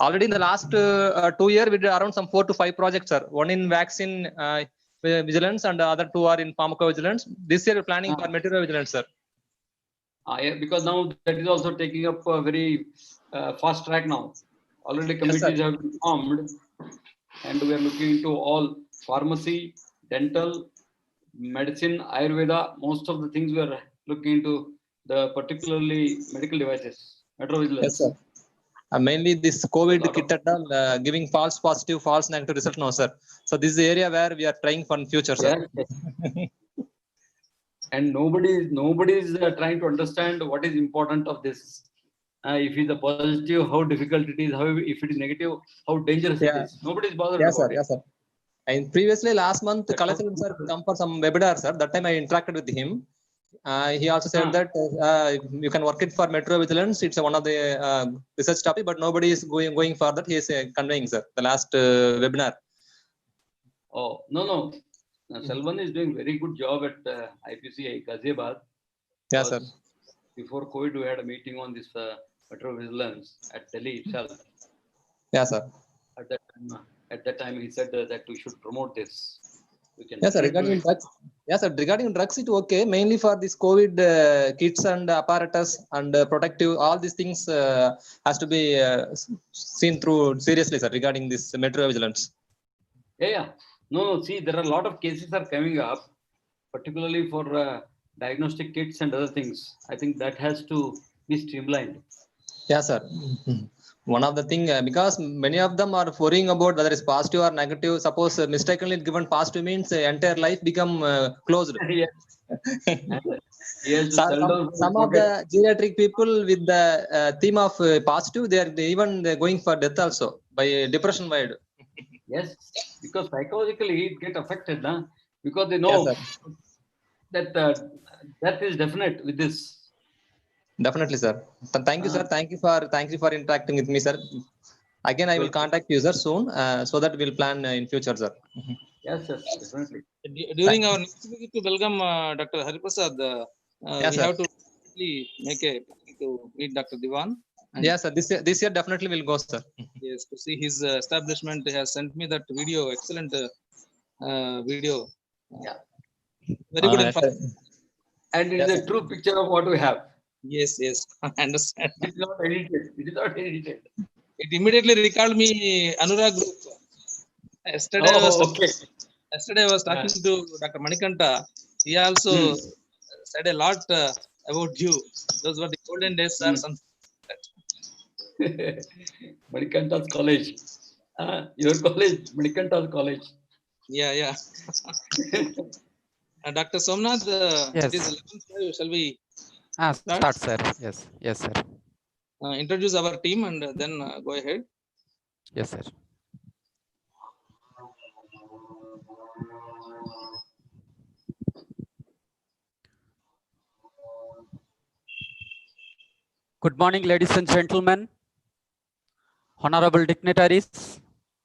Already in the last 2 years, we did around some 4 to 5 projects, sir. One in vaccine vigilance and the other 2 are in pharmacovigilance. This year we're planning for material vigilance, sir. Yeah, because now that is also taking up a very fast track now. Already committees have been formed, and we are looking into all pharmacy, dental, medicine, Ayurveda. Most of the things we are looking into the particularly medical devices, metrovigilance. Yes, sir. Mainly this COVID kit at all, giving false positive, false negative result now, sir. So this is the area where we are trying for future, sir. Yes. And nobody is trying to understand what is important of this. If it is a positive, how difficult it is. How if it is negative, how dangerous it is. Nobody is bothered about it. Yes, sir. And previously, last month, Kalacharan sir come for some webinar, sir. That time I interacted with him. He also said that you can work it for metro vigilance. It's one of the research topic, but nobody is going for that. He is conveying, sir, the last webinar. Oh, no. Selvan is doing very good job at IPC Ghaziabad. Yes, sir. Before COVID, we had a meeting on this metro vigilance at Delhi itself. Yes, sir. At that time, he said that we should promote this. Yes, sir. Regarding drugs, yes, sir. Regarding drugs, it's okay. Mainly for this COVID kits and apparatus and protective, all these things has to be seen through seriously, sir. Regarding this metro vigilance. Yeah. No. See, there are a lot of cases are coming up, particularly for diagnostic kits and other things. I think that has to be streamlined. Yeah, sir. One of the thing, because many of them are worrying about whether it's positive or negative. Suppose mistakenly given positive means entire life become closed. Yes. Some of the geriatric people with the theme of positive, they are even going for death also by depression wide. Yes, because psychologically it get affected, because they know that death is definite with this. Definitely, sir. Thank you, sir. Thank you for interacting with me, sir. Again, I will contact you, sir, soon, so that we'll plan in future, sir. Yes, definitely. During our next visit to Belgaum, Dr. Hariprasad, we have to make a to meet Dr. Diwan. Yes, sir. This year definitely will go, sir. Yes, to see his establishment. He has sent me that video, excellent video. Yeah. Very good information. And it is a true picture of what we have. Yes, I understand. It is not edited. It immediately recalled me Anurag Group. Yesterday I was talking to Dr. Manikanta. He also said a lot about you. Those were the golden days, sir. Manikanta's college. Your college, Manikanta's college. Yeah. Dr. Somnath, it is 11:05. Shall we start, sir? Yes, sir. Introduce our team and then go ahead. Yes, sir. Good morning, ladies and gentlemen, honorable dignitaries,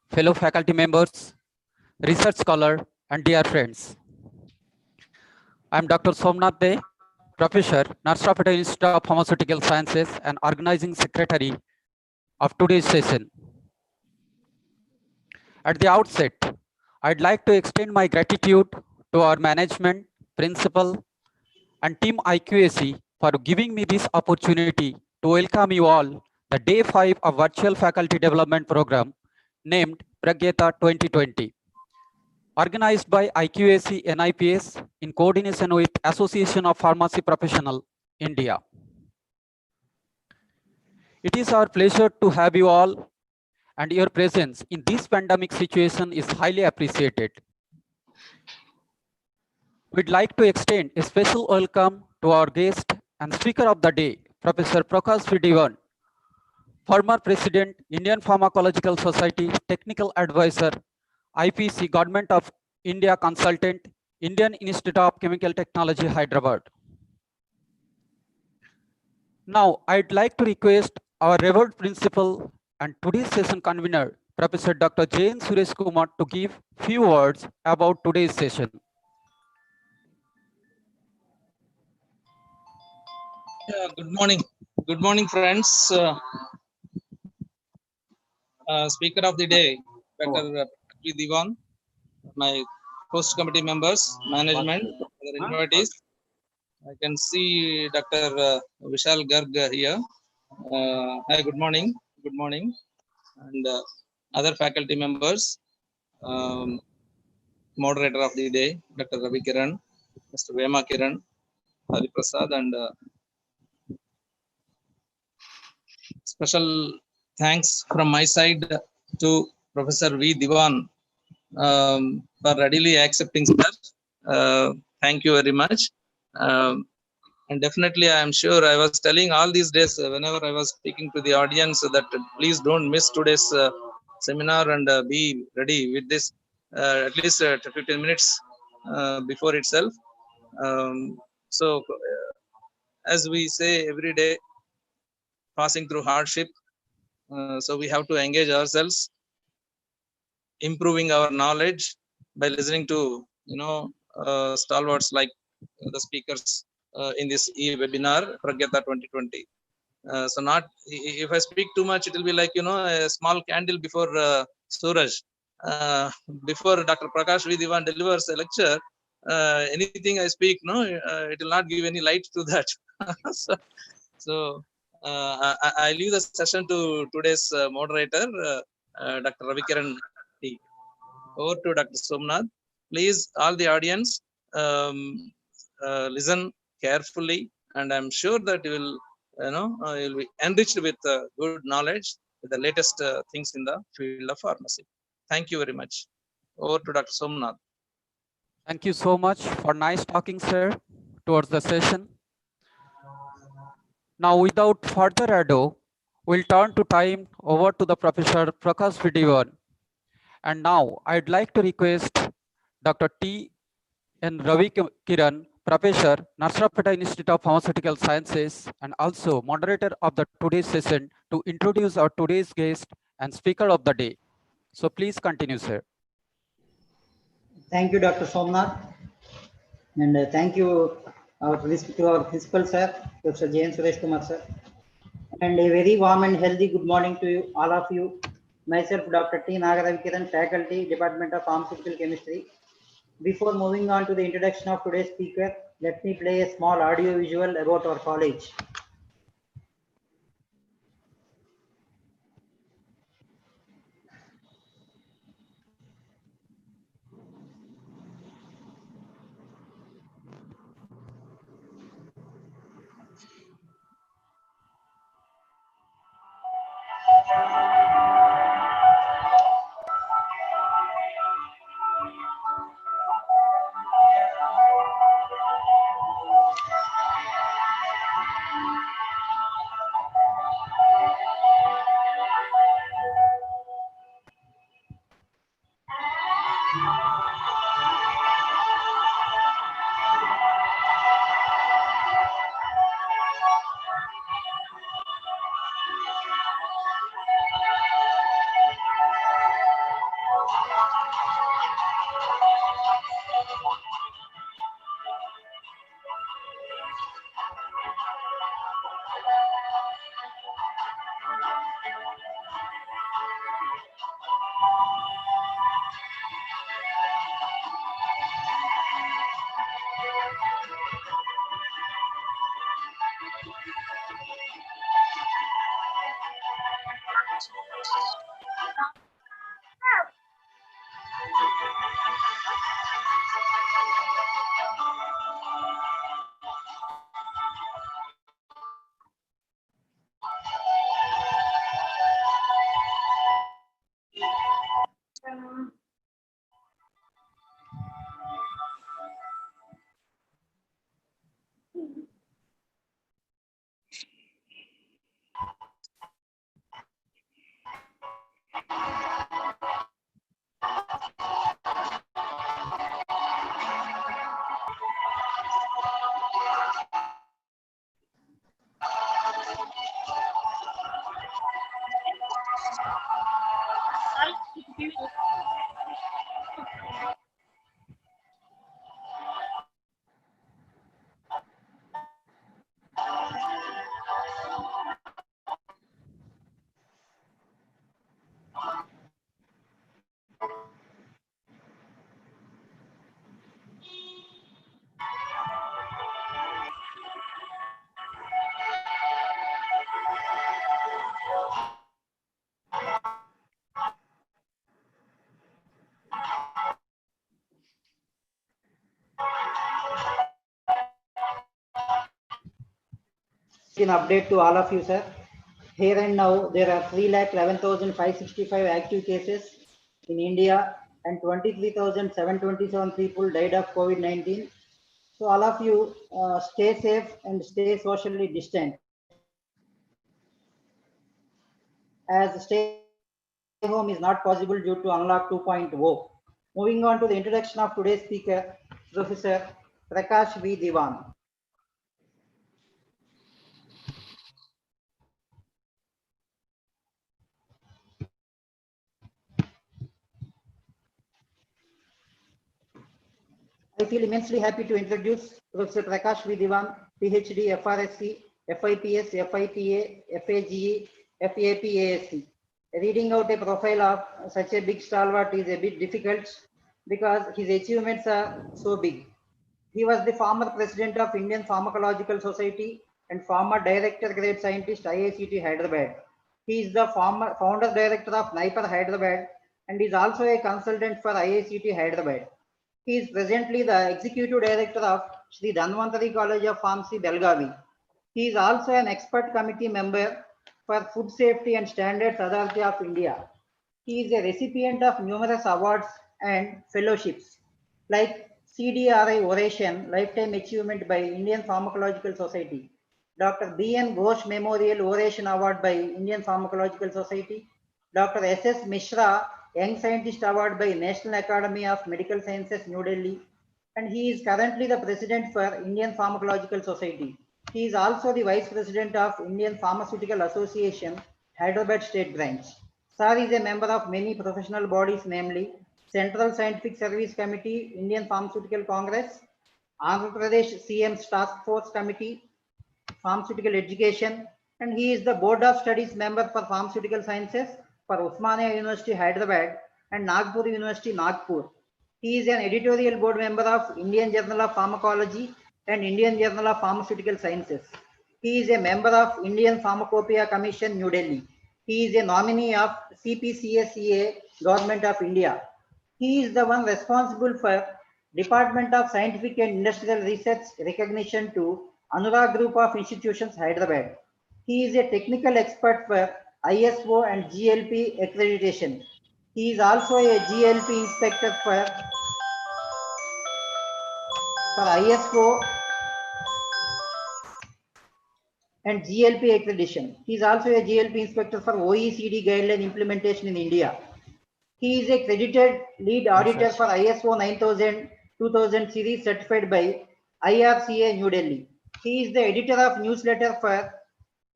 fellow faculty members, research scholar, and dear friends. I am Dr. Somnath De, Professor, Narsapeta Institute of Pharmaceutical Sciences and Organizing Secretary of today's session. At the outset, I'd like to extend my gratitude to our management, principal, and team IQAC for giving me this opportunity to welcome you all the Day 5 of Virtual Faculty Development Program named PRAGYATHA 2020. Organized by IQAC-NIPS in coordination with Association of Pharmacy Professionals, India. It is our pleasure to have you all, and your presence in this pandemic situation is highly appreciated. We'd like to extend a special welcome to our guest and speaker of the day, Professor Prakash Diwan, former President, Indian Pharmacological Society, Technical Advisor, IPC, Government of India Consultant, Indian Institute of Chemical Technology, Hyderabad. Now, I'd like to request our revered principal and today's session convener, Professor Dr. Jain Suresh Kumar, to give few words about today's session. Yeah, good morning. Good morning, friends. speaker of the day, Dr. Diwan, my host committee members, management, other invitees. I can see Dr. Vishal Garg here. Hi, good morning. Good morning. And other faculty members, moderator of the day, Dr. Ravi Kiran, Mr. Vema Kiran, Hari Prasad, and special thanks from my side to Professor V. Diwan for readily accepting, sir. Thank you very much. And definitely, I am sure I was telling all these days whenever I was speaking to the audience that please don't miss today's seminar and be ready with this at least 15 minutes before itself. So, as we say every day, passing through hardship, so we have to engage ourselves, improving our knowledge by listening to stalwarts like the speakers in this webinar Pragyatha 2020. So not if I speak too much, it will be like a small candle before Suraj. Before Dr. Prakash V. Diwan delivers a lecture, anything I speak, it will not give any light to that. so I leave the session to today's moderator, Dr. Ravi Kiran. Over to Dr. Somnath. Please, all the audience, listen carefully, and I'm sure that you will be enriched with good knowledge, with the latest things in the field of pharmacy. Thank you very much. Over to Dr. Somnath. Thank you so much for nice talking, sir, towards the session. Now, without further ado, we'll turn to time over to the Professor Prakash V. Diwan. And now, I'd like to request Dr. T. N. Ravi Kiran, Professor, Narsapeta Institute of Pharmaceutical Sciences, and also moderator of the today's session, to introduce our today's guest and speaker of the day. So please continue, sir. Thank you, Dr. Somnath. And thank you to our principal, sir, Dr. J. N. Suresh Kumar, sir. And a very warm and healthy good morning to you, all of you. Myself, Dr. T. Nagaravikiran, Faculty, Department of Pharmaceutical Chemistry. Before moving on to the introduction of today's speaker, let me play a small audio visual about our college. An update to all of you, sir. Here and now, there are 3,11,565 active cases in India and 23,727 people died of COVID-19. So all of you stay safe and stay socially distant. As stay home is not possible due to Unlock 2.0. Moving on to the introduction of today's speaker, Professor Prakash V. Diwan. I feel immensely happy to introduce Professor Prakash V. Diwan, PhD, FRSC, FIPS, FIPA, FAGE, FAPASC. Reading out a profile of such a big stalwart is a bit difficult because his achievements are so big. He was the former president of Indian Pharmacological Society and former director grade scientist IICT Hyderabad. He is the former founder director of NIPR Hyderabad and is also a consultant for IICT Hyderabad. He is presently the executive director of Sri Dhanvantari College of Pharmacy, Belgavi. He is also an expert committee member for Food Safety and Standards Authority of India. He is a recipient of numerous awards and fellowships like CDRI Oration, Lifetime Achievement by Indian Pharmacological Society, Dr. B.N. Ghosh Memorial Oration Award by Indian Pharmacological Society, Dr. S.S. Mishra Young Scientist Award by National Academy of Medical Sciences, New Delhi, and he is currently the president for Indian Pharmacological Society. He is also the vice president of Indian Pharmaceutical Association, Hyderabad State Branch. Sir is a member of many professional bodies, namely Central Scientific Service Committee, Indian Pharmaceutical Congress, Andhra Pradesh CM's Task Force Committee, Pharmaceutical Education, and he is the Board of Studies member for Pharmaceutical Sciences for Osmania University, Hyderabad, and Nagpur University, Nagpur. He is an editorial board member of Indian Journal of Pharmacology and Indian Journal of Pharmaceutical Sciences. He is a member of Indian Pharmacopoeia Commission, New Delhi. He is a nominee of CPCSEA, Government of India. He is the one responsible for Department of Scientific and Industrial Research recognition to Anurag Group of Institutions, Hyderabad. He is a technical expert for ISO and GLP accreditation. He is also a GLP inspector for ISO and GLP accreditation. He is also a GLP inspector for OECD guideline implementation in India. He is a credited lead auditor for ISO 9000 2000 series certified by IRCA, New Delhi. He is the editor of newsletter for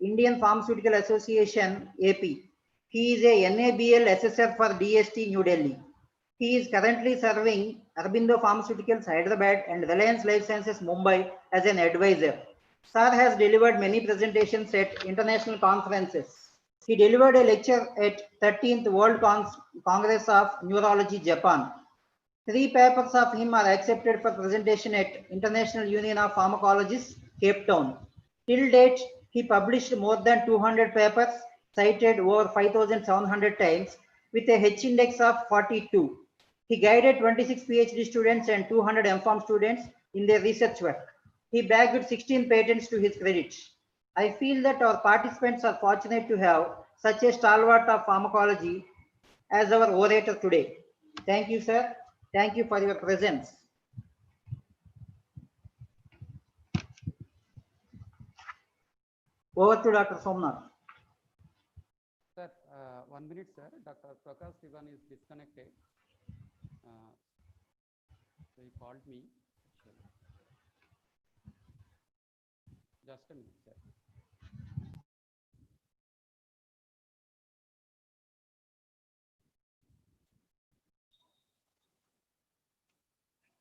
Indian Pharmaceutical Association, AP. He is a NABL assessor for DST, New Delhi. He is currently serving Aurobindo Pharmaceuticals, Hyderabad, and Reliance Life Sciences, Mumbai as an advisor. Sir has delivered many presentations at international conferences. He delivered a lecture at 13th World Congress of Neurology, Japan. 3 papers of him are accepted for presentation at International Union of Pharmacologists, Cape Town. Till date, he published more than 200 papers, cited over 5,700 times, with a H index of 42. He guided 26 PhD students and 200 MPharm students in their research work. He bagged 16 patents to his credit. I feel that our participants are fortunate to have such a stalwart of pharmacology as our orator today. Thank you, sir. Thank you for your presence. Over to Dr. Somnath. Sir, 1 minute, sir. Dr. Prakash Diwan is disconnected. So he called me. Just a minute, sir.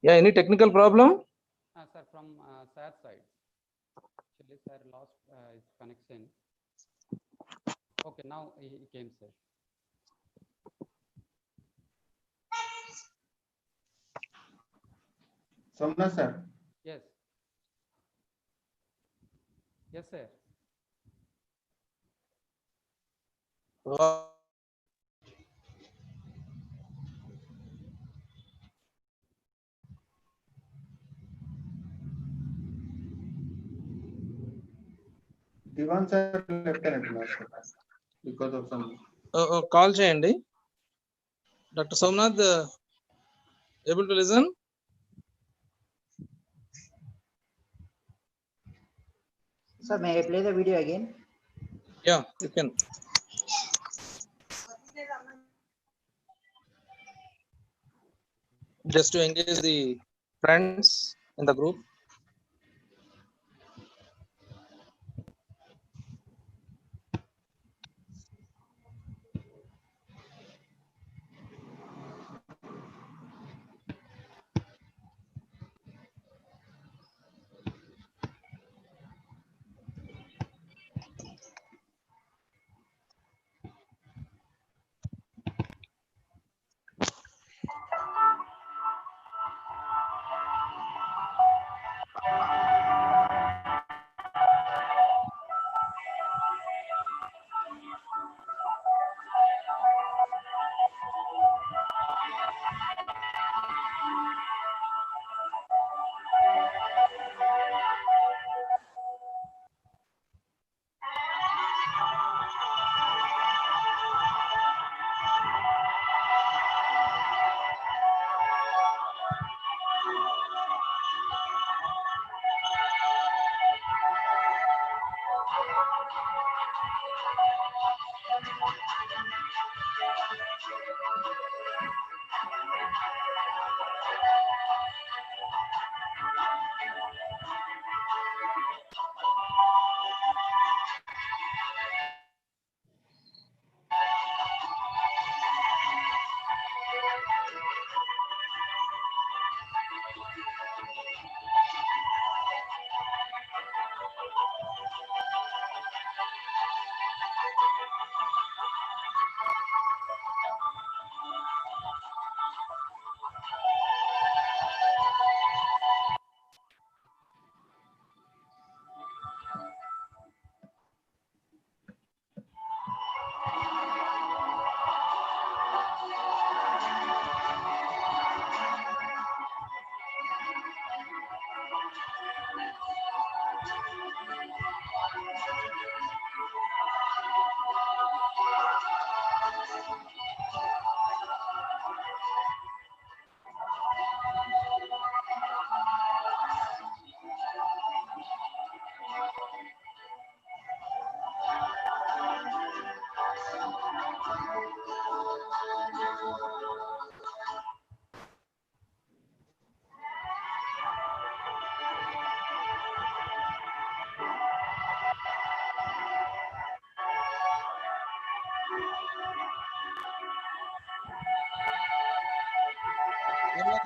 Yeah, any technical problem? Sir, from sir side. Actually, sir lost his connection. Okay, now he came, sir. Somnath sir. Yes. Yes, sir. Divan sir left అయినట్టున్నారు sir. Because of some. Call చేయండి. Doctor Somnath, able to listen? Sir, may I play the video again? Yeah, you can. Just to engage the friends in the group.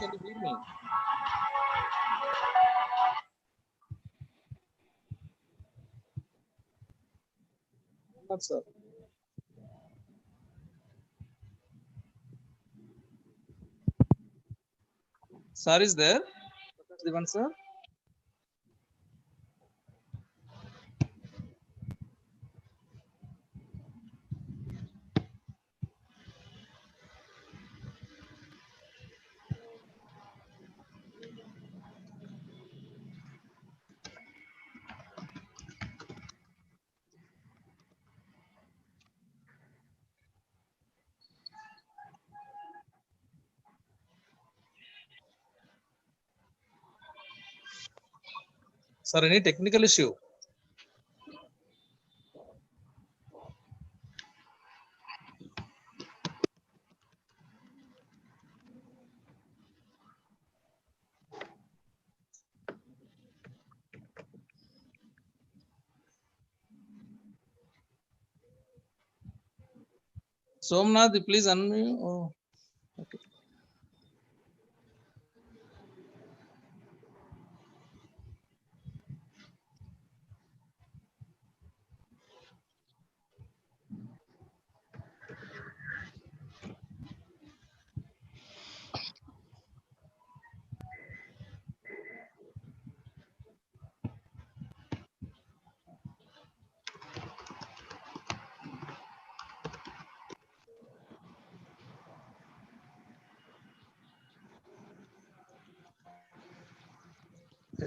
Can you hear me? Not sir. Sir is there? Divan sir? Sir, any technical issue? Somnath, please unmute. Oh, okay.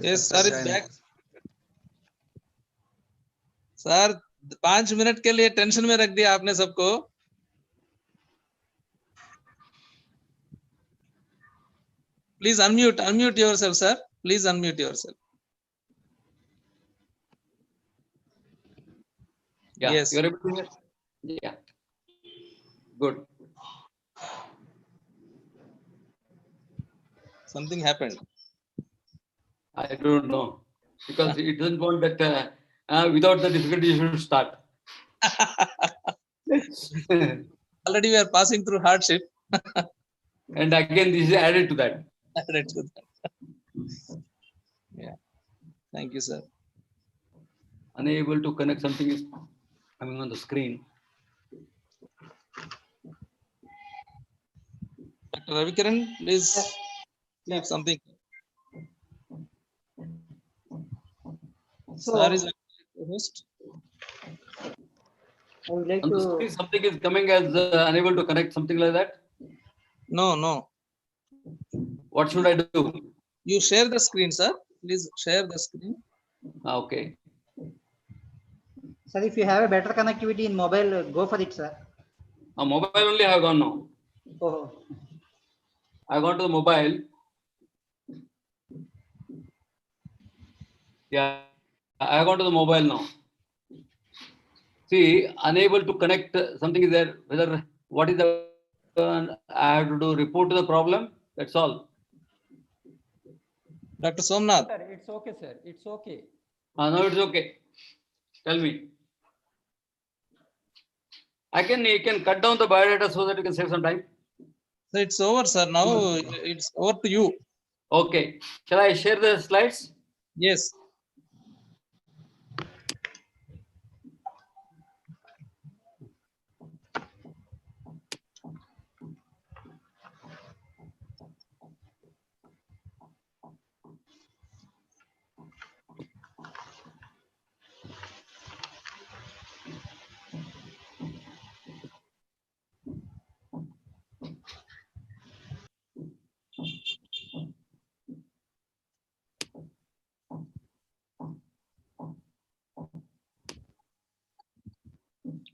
Yes, sir is back. Sir 5 minute के लिए tension में रख दिया आपने सबको. Please unmute yourself, sir. Please unmute yourself. Yeah, Yes. you're able to hear? Yeah. Good. Something happened. I don't know, because it doesn't want that without the difficulty you should start. Already we are passing through hardship. And again, this is added to that. Added to that. Yeah. Thank you, sir. Unable to connect, something is coming on the screen. Dr. Ravikiran, please leave something. So Sir is host. I would like On the to. screen, something is coming as unable to connect, something like that. No. What should I do? You share the screen, sir. Please share the screen. Okay. Sir, if you have a better connectivity in mobile, go for it, sir. Mobile only I have gone now. Oh, I gone to the mobile. Yeah, I have gone to the mobile now. See, unable to connect, something is there. Whether what is the I have to do report to the problem. That's all. Dr. Somnath. Sir, it's okay, sir. It's okay. No, it's okay. Tell me. You can cut down the biodata so that you can save some time. So it's over, sir. Now it's over to you. Okay. Shall I share the slides? Yes.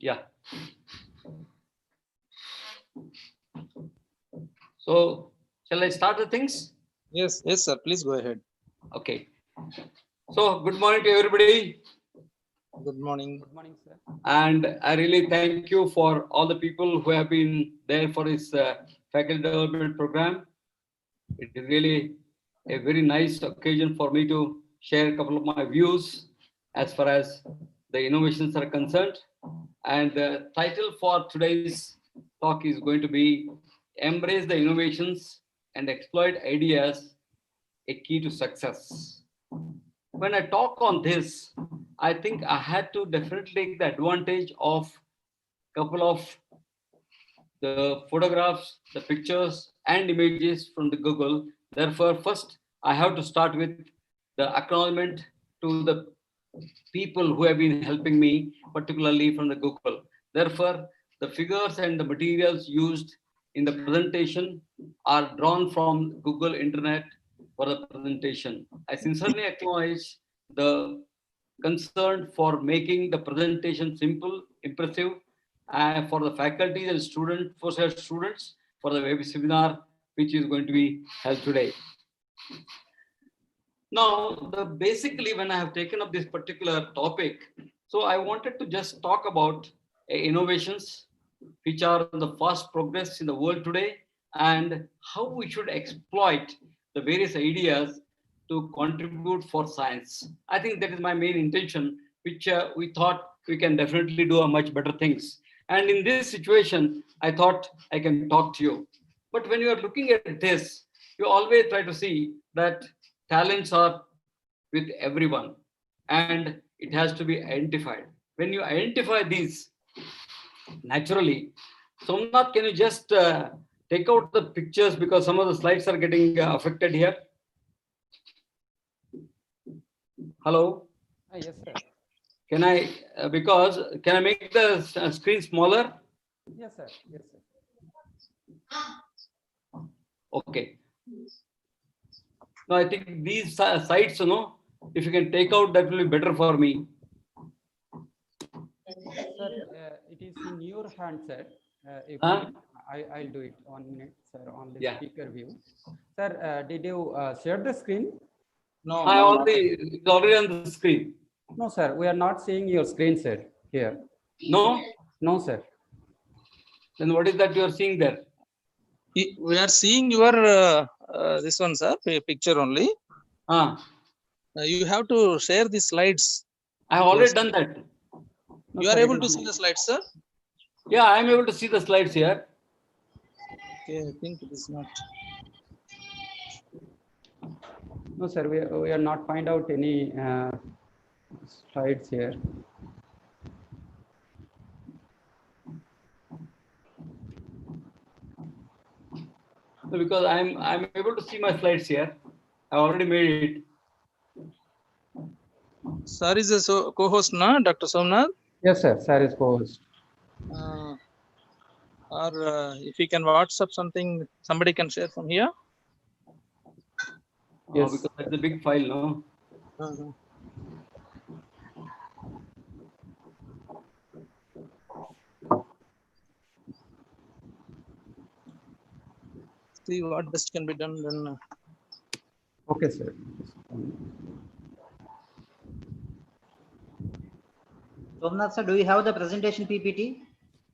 Yeah. So, shall I start the things? Yes, sir. Please go ahead. Okay. So, good morning to everybody. Good morning. Good morning, sir. And I really thank you for all the people who have been there for this faculty development program. It is really a very nice occasion for me to share a couple of my views as far as the innovations are concerned. And the title for today's talk is going to be Embrace the Innovations and Exploit Ideas, a Key to Success. When I talk on this, I think I had to definitely take the advantage of a couple of the photographs, the pictures and images from the Google. Therefore, first I have to start with the acknowledgement to the people who have been helping me, particularly from the Google. Therefore, the figures and the materials used in the presentation are drawn from Google Internet for the presentation. I sincerely acknowledge the concern for making the presentation simple, impressive, and for the faculty and students, for the web seminar which is going to be held today. Now, basically, when I have taken up this particular topic, so I wanted to just talk about innovations which are the fast progress in the world today and how we should exploit the various ideas to contribute for science. I think that is my main intention, which we thought we can definitely do a much better things. And in this situation, I thought I can talk to you. But when you are looking at this, you always try to see that talents are with everyone and it has to be identified. When you identify these, naturally, Somnath, can you just take out the pictures because some of the slides are getting affected here? Hello? Yes, sir. Can I, can I make the screen smaller? Yes, sir. Yes, sir. Okay. No, I think these sites, if you can take out, that will be better for me. Sir, it is in your hand, sir. If Huh? I'll do it 1 minute, sir, on the Yeah. speaker view. Sir, did you share the screen? No, I no, already, it's already on the screen. No, sir. We are not seeing your screen, sir. Here. No? No, sir. Then what is that you are seeing there? we are seeing your this one, sir, picture only. You have to share the slides. I have already done that. No, You sir, are it able is to see the slides, sir? Yeah, I am able to see the slides here. Okay, I think it is not. No, sir. We are not find out any slides here. No, because I'm able to see my slides here. I already made it. Sir is a co-host, na, Dr. Somnath? Yes, sir. Sir is co-host. Or if you can WhatsApp something, somebody can share from here. Yes. Because that's a big file, no? See what best can be done then. Okay, sir. Somnath sir, do you have the presentation PPT?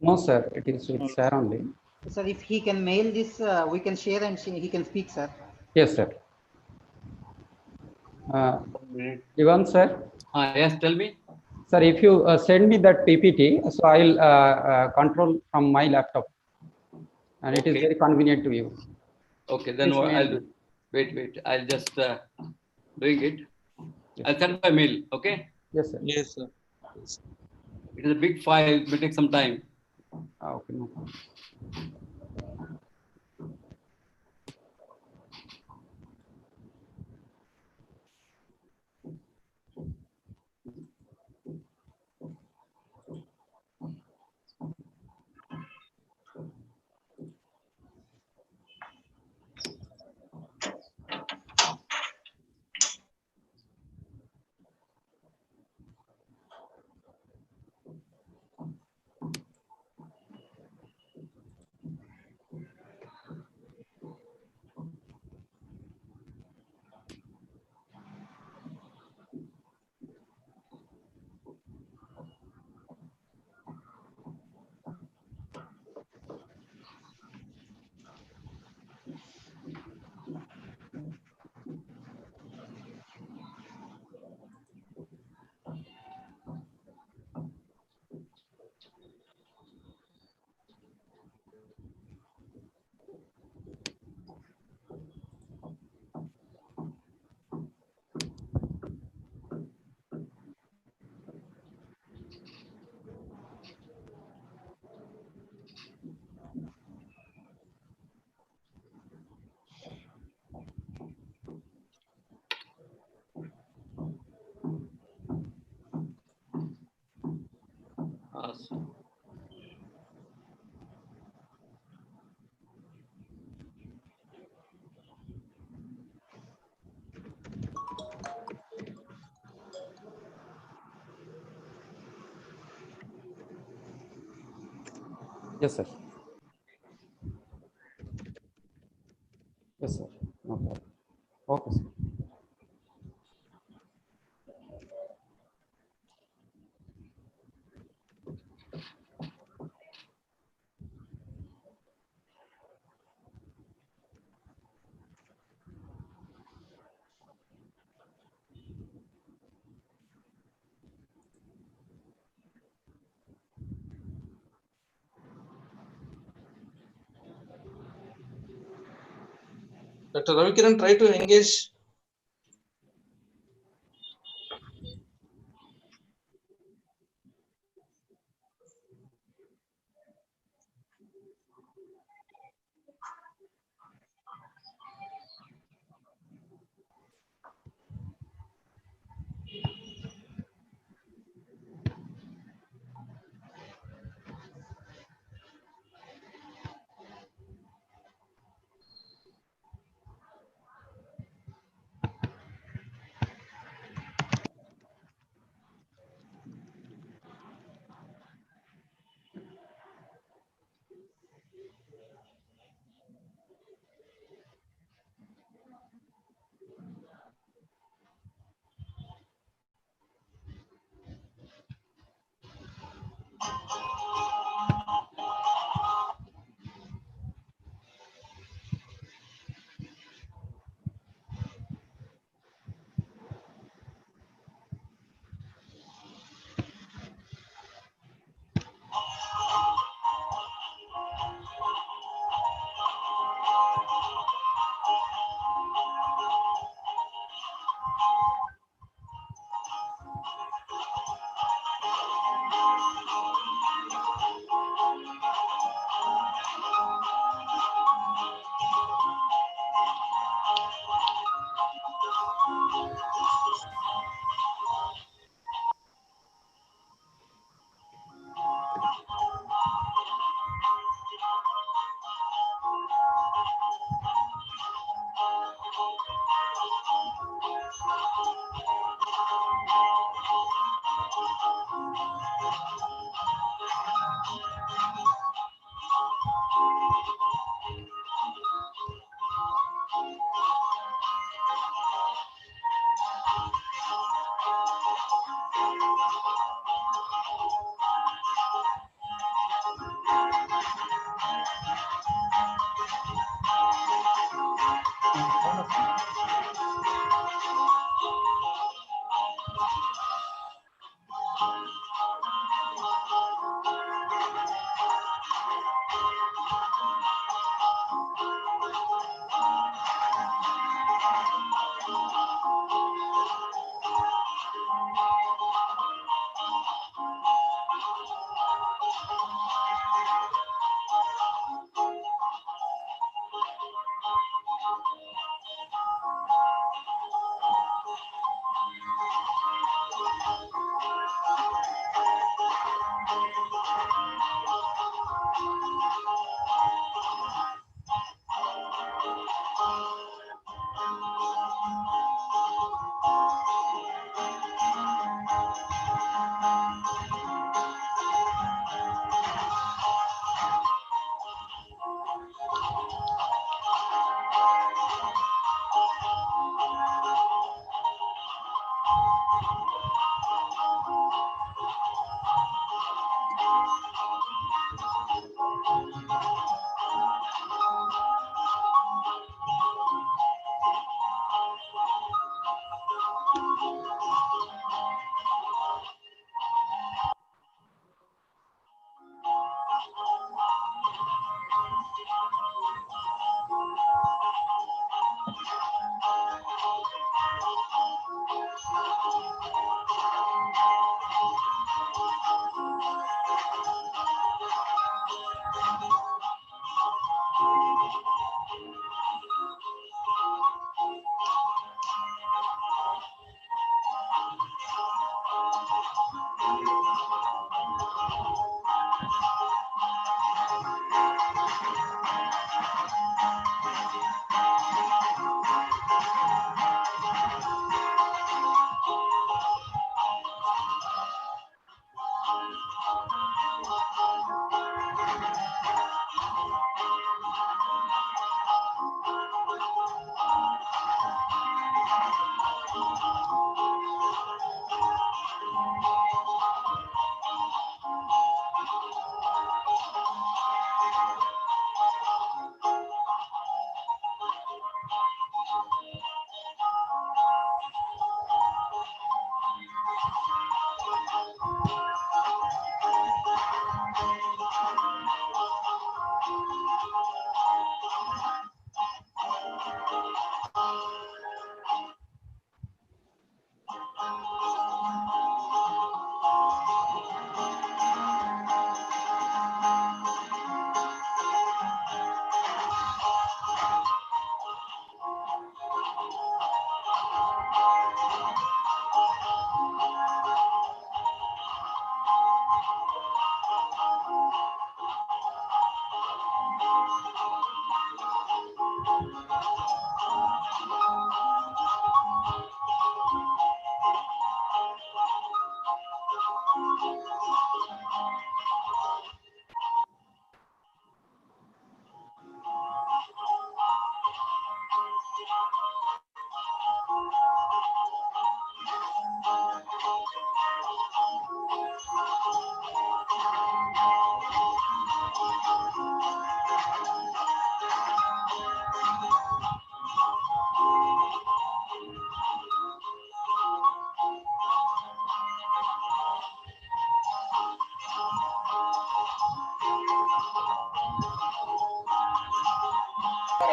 No, sir. It is with sir only. Sir, if he can mail this, we can share and he can speak, sir. Yes, sir. Ivan, sir. Yes, tell me. Sir, if you send me that PPT, so I'll control from my laptop, and it is very convenient to you. Okay, then Please what mail I'll me. do. Wait. I'll just bring it. Yes. I'll send by mail. Okay. Yes, sir. Yes, sir. It is a big file. It may take some time. Okay, no problem. Yes, sir. Yes, sir. No problem. Okay, sir. Dr. Ravikiran, try to engage.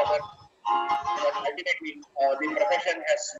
but ultimately the profession has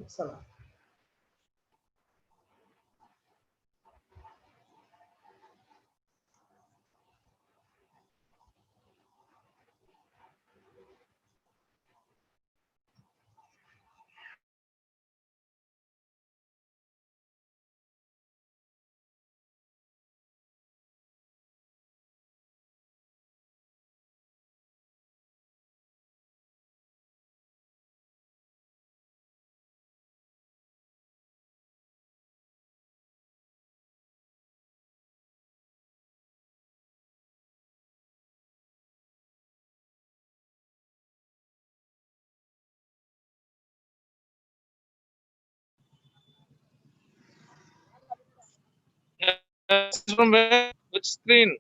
Salam. From where? Which screen?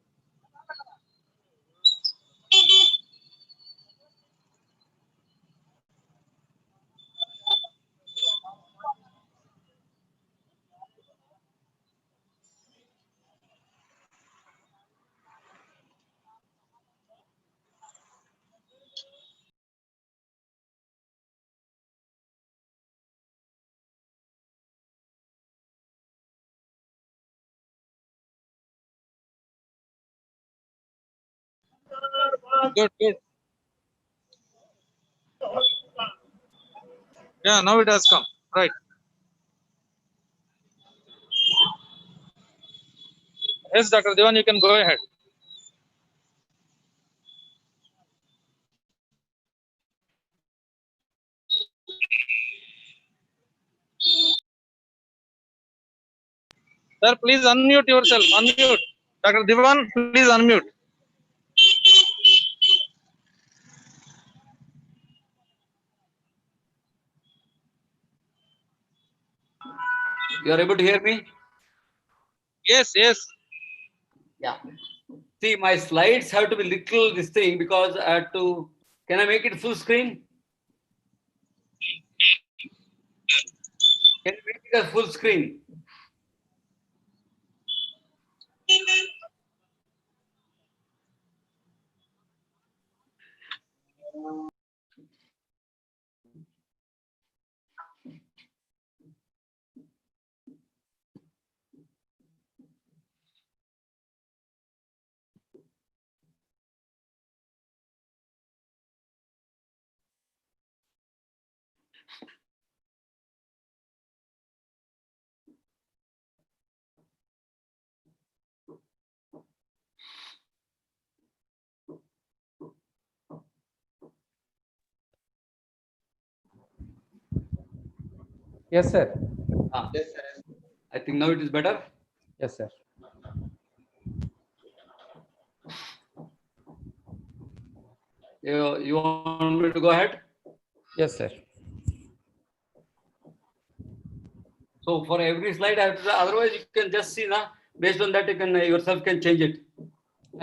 Good, good. Yeah, now it has come. Right. Yes, Dr. Devan, you can go ahead. Sir, please unmute yourself. Unmute. Dr. Devan, please unmute. You are able to hear me? Yes, yes. Yeah. See, my slides have to be little this thing because I have to. Can I make it full screen? Can you make it a full screen? Yes, sir. Ah, I think now it is better. Yes, sir. You want me to go ahead? Yes, sir. So for every slide, I have to, otherwise you can just see now. Based on that, you can yourself can change it.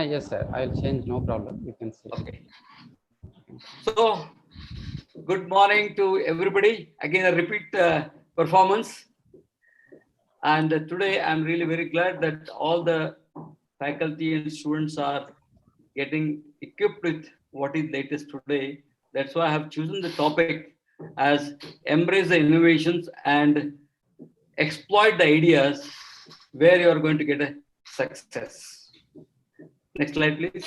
Yes, sir. I'll change. No problem. You can see. Okay. So good morning to everybody. Again, a repeat performance. And today I'm really very glad that all the faculty and students are getting equipped with what is latest today. That's why I have chosen the topic as embrace the innovations and exploit the ideas where you are going to get a success. Next slide, please.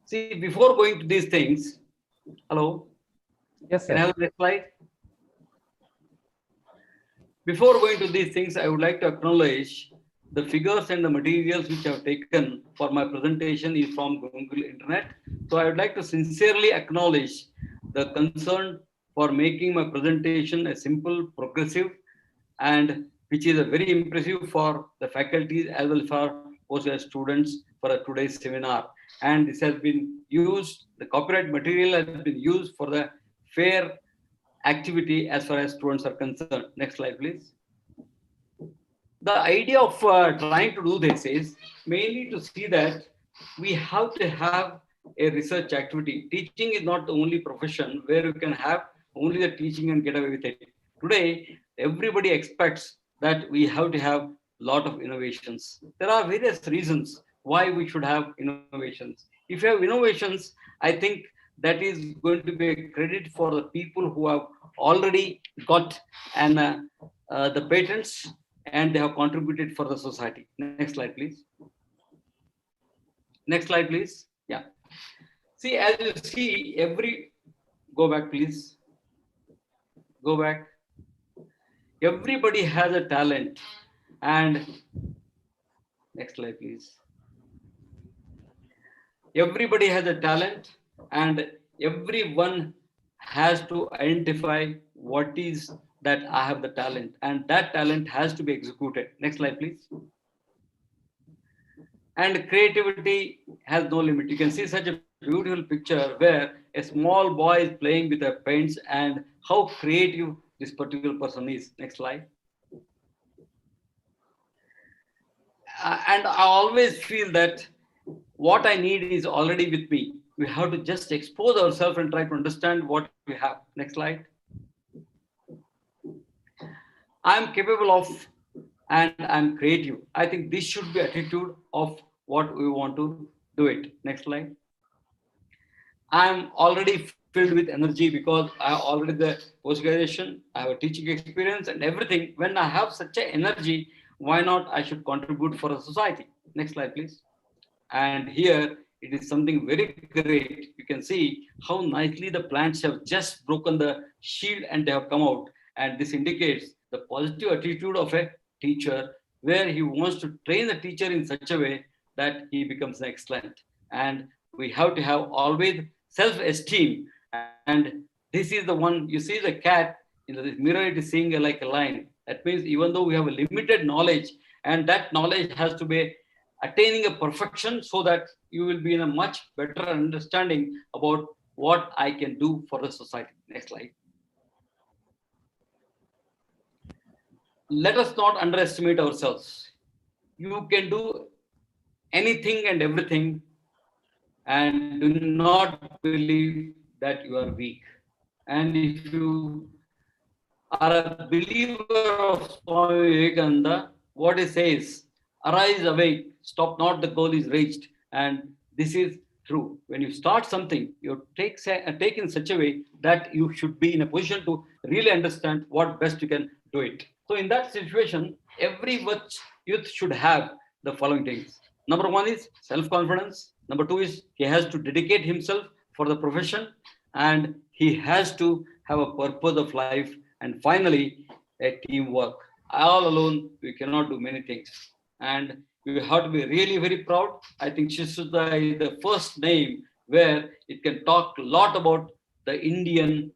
See, before going to these things, hello. Yes, Can I sir. have the next slide? Before going to these things, I would like to acknowledge the figures and the materials which I have taken for my presentation is from Google Internet. So I would like to sincerely acknowledge the concern for making my presentation a simple, progressive, and which is a very impressive for the faculty as well for postgrad students for today's seminar. And this has been used, the copyright material has been used for the fair activity as far as students are concerned. Next slide, please. The idea of trying to do this is mainly to see that we have to have a research activity. Teaching is not the only profession where you can have only the teaching and get away with it. Today, everybody expects that we have to have a lot of innovations. There are various reasons why we should have innovations. If you have innovations, I think that is going to be a credit for the people who have already got the patents, and they have contributed for the society. Next slide, please. Next slide, please. Yeah. See, as you see, go back, please. Go back. Everybody has a talent, and next slide, please. Everybody has a talent, and everyone has to identify what is that I have the talent, and that talent has to be executed. Next slide, please. And creativity has no limit. You can see such a beautiful picture where a small boy is playing with the paints, and how creative this particular person is. Next slide. And I always feel that what I need is already with me. We have to just expose ourselves and try to understand what we have. Next slide. I'm capable of, and I'm creative. I think this should be attitude of what we want to do it. Next slide. I'm already filled with energy because I have already the post-graduation, I have a teaching experience and everything. When I have such an energy, why not I should contribute for the society? Next slide, please. And here it is something very great. You can see how nicely the plants have just broken the shield and they have come out. And this indicates the positive attitude of a teacher, where he wants to train the teacher in such a way that he becomes excellent. And we have to have always self-esteem. And this is the one, you see the cat in the mirror, it is seeing like a lion. That means even though we have a limited knowledge, and that knowledge has to be attaining a perfection so that you will be in a much better understanding about what I can do for the society. Next slide. Let us not underestimate ourselves. You can do anything and everything, and do not believe that you are weak. And if you are a believer of Swami Vivekananda, what he says, arise, awake, stop not, the goal is reached. And this is true. When you start something, you take in such a way that you should be in a position to really understand what best you can do it. So in that situation, every youth should have the following things. Number one is self-confidence. Number two is he has to dedicate himself for the profession, and he has to have a purpose of life. And finally, a teamwork. All alone, we cannot do many things. And we have to be really very proud. I think Shisuda is the first name where it can talk a lot about the Indian,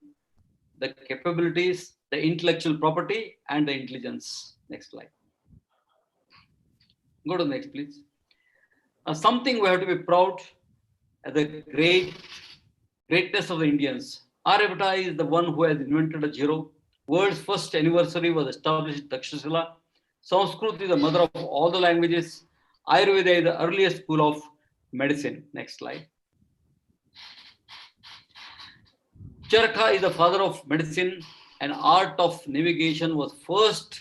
the capabilities, the intellectual property, and the intelligence. Next slide. Go to the next, please. Something we have to be proud at the greatness of the Indians. Aryabhatta is the one who has invented a zero. World's first anniversary was established in Takshashila. Sanskrit is the mother of all the languages. Ayurveda is the earliest school of medicine. Next slide. Charaka is the father of medicine, and art of navigation was first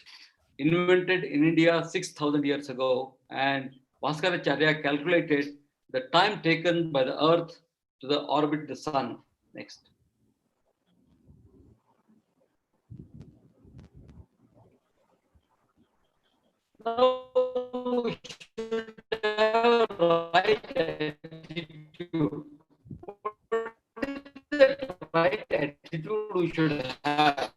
invented in India 6,000 years ago. And Bhaskaracharya calculated the time taken by the earth to orbit the sun. Next. Now we should have right attitude. What is the right attitude we should have?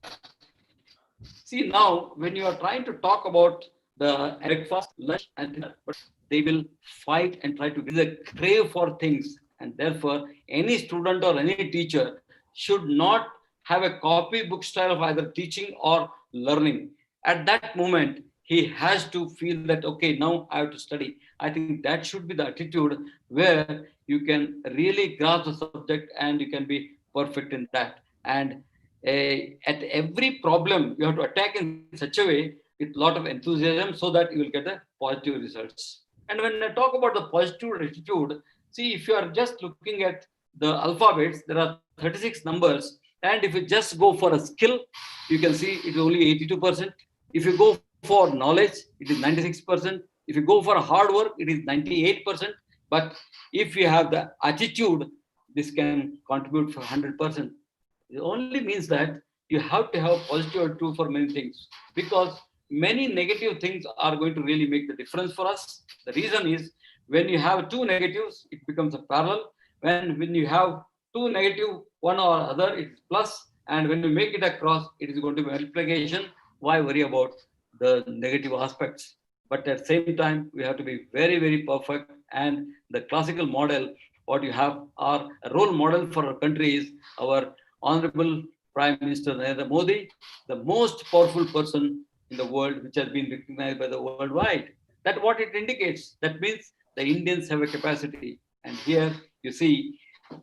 See, now when you are trying to talk about the breakfast, lunch, and dinner, but they will fight and try to get a crave for things. And therefore, any student or any teacher should not have a copybook style of either teaching or learning. At that moment, he has to feel that, okay, now I have to study. I think that should be the attitude where you can really grasp the subject and you can be perfect in that. And at every problem, you have to attack in such a way with a lot of enthusiasm so that you will get the positive results. And when I talk about the positive attitude, see, if you are just looking at the alphabets, there are 36 numbers. And if you just go for a skill, you can see it is only 82%. If you go for knowledge, it is 96%. If you go for hard work, it is 98%. But if you have the attitude, this can contribute for 100%. It only means that you have to have positive attitude for many things, because many negative things are going to really make the difference for us. The reason is, when you have two negatives, it becomes a parallel. When you have two negative, one or other, it's plus. And when you make it across, it is going to be multiplication. Why worry about the negative aspects? But at the same time, we have to be very, very perfect. And the classical model, what you have, are a role model for our country is our Honorable Prime Minister Narendra Modi, the most powerful person in the world, which has been recognized by the worldwide. That what it indicates. That means the Indians have a capacity. And here you see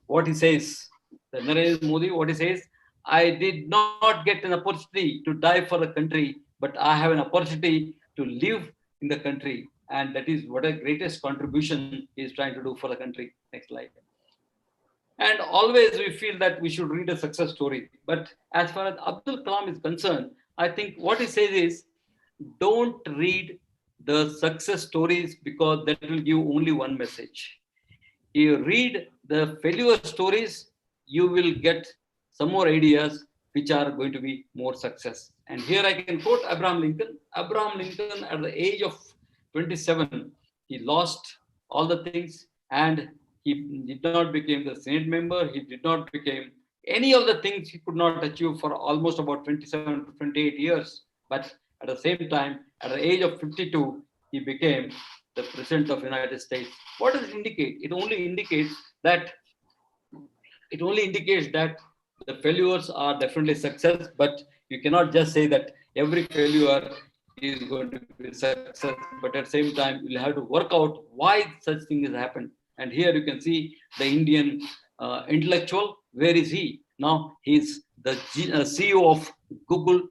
what he says. The Narendra Modi, what he says, I did not get an opportunity to die for the country, but I have an opportunity to live in the country. And that is what a greatest contribution he is trying to do for the country. Next slide. And always we feel that we should read a success story. But as far as Abdul Kalam is concerned, I think what he says is, don't read the success stories, because that will give only one message. You read the failure stories, you will get some more ideas which are going to be more success. And here I can quote Abraham Lincoln. Abraham Lincoln, at the age of 27, he lost all the things, and he did not become the Senate member. He did not become any of the things he could not achieve for almost about 27 to 28 years. But at the same time, at the age of 52, he became the President of the United States. What does it indicate? It only indicates that the failures are definitely success, but you cannot just say that every failure is going to be success. But at the same time, you'll have to work out why such thing has happened. And here you can see the Indian intellectual. Where is he now? He's the CEO of Google,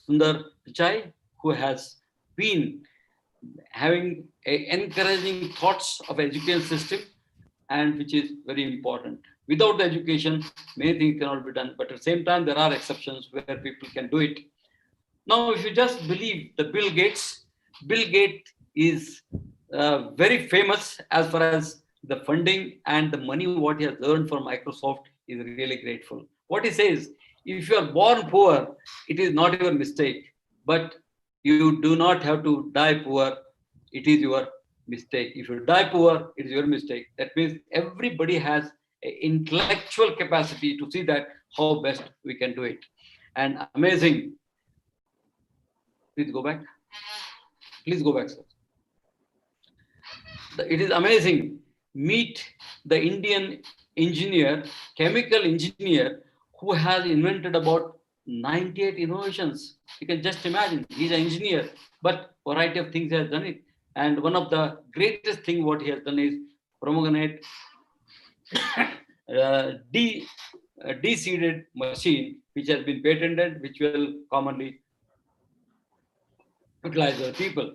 Sundar Pichai, who has been having encouraging thoughts of education system, and which is very important. Without the education, many things cannot be done. But at the same time, there are exceptions where people can do it. Now, if you just believe the Bill Gates is very famous as far as the funding and the money what he has earned for Microsoft is really grateful. What he says, if you are born poor, it is not your mistake, but you do not have to die poor. It is your mistake. If you die poor, it is your mistake. That means everybody has an intellectual capacity to see that how best we can do it. And amazing. Please go back. Please go back, sir. It is amazing. Meet the Indian engineer, chemical engineer, who has invented about 98 innovations. You can just imagine, he's an engineer, but variety of things he has done it. And one of the greatest thing what he has done is pomegranate de-seeded machine, which has been patented, which will commonly utilize the people.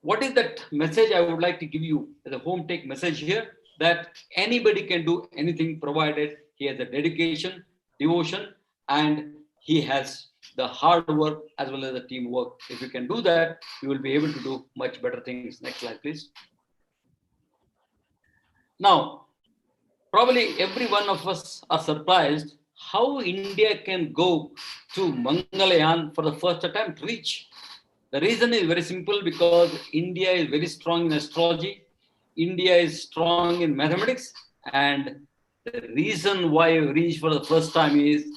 What is that message I would like to give you as a home take message here? That anybody can do anything provided he has a dedication, devotion, and he has the hard work as well as the teamwork. If you can do that, you will be able to do much better things. Next slide, please. Now, probably every one of us are surprised how India can go to Mangalyaan for the first attempt reach. The reason is very simple, because India is very strong in astrology. India is strong in mathematics. And the reason why we reached for the first time is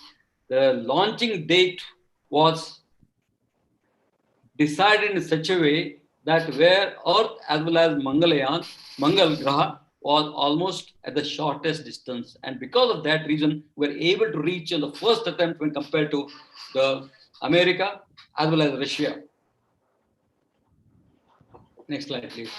the launching date was decided in such a way that where Earth as well as Mangal Graha was almost at the shortest distance. And because of that reason, we were able to reach in the first attempt when compared to the America as well as Russia. Next slide, please.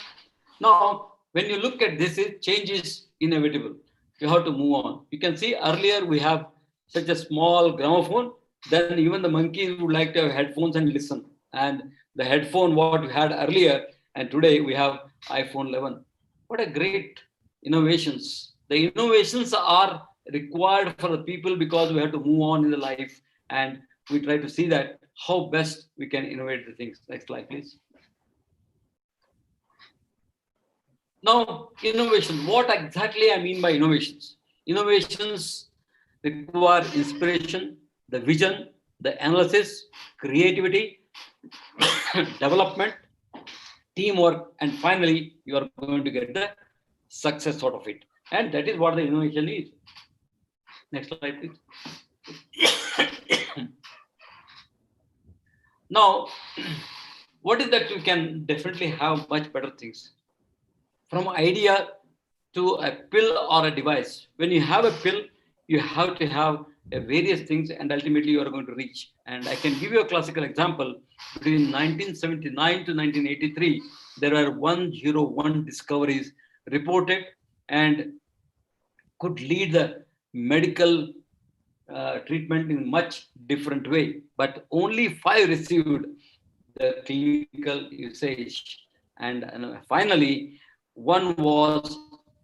Now, when you look at this, change is inevitable. You have to move on. You can see earlier we have such a small gramophone. Then even the monkeys would like to have headphones and listen. And the headphone what we had earlier, and today we have iPhone 11. What a great innovations. The innovations are required for the people because we have to move on in the life. And we try to see that how best we can innovate the things. Next slide, please. Now, innovation. What exactly I mean by innovations? Innovations require inspiration, the vision, the analysis, creativity, development, teamwork, and finally, you are going to get the success out of it. And that is what the innovation is. Next slide, please. Now, what is that? You can definitely have much better things. From idea to a pill or a device. When you have a pill, you have to have various things, and ultimately you are going to reach. And I can give you a classical example. Between 1979 to 1983, there were 101 discoveries reported and could lead the medical treatment in much different way, but only 5 received the clinical usage, and finally 1 was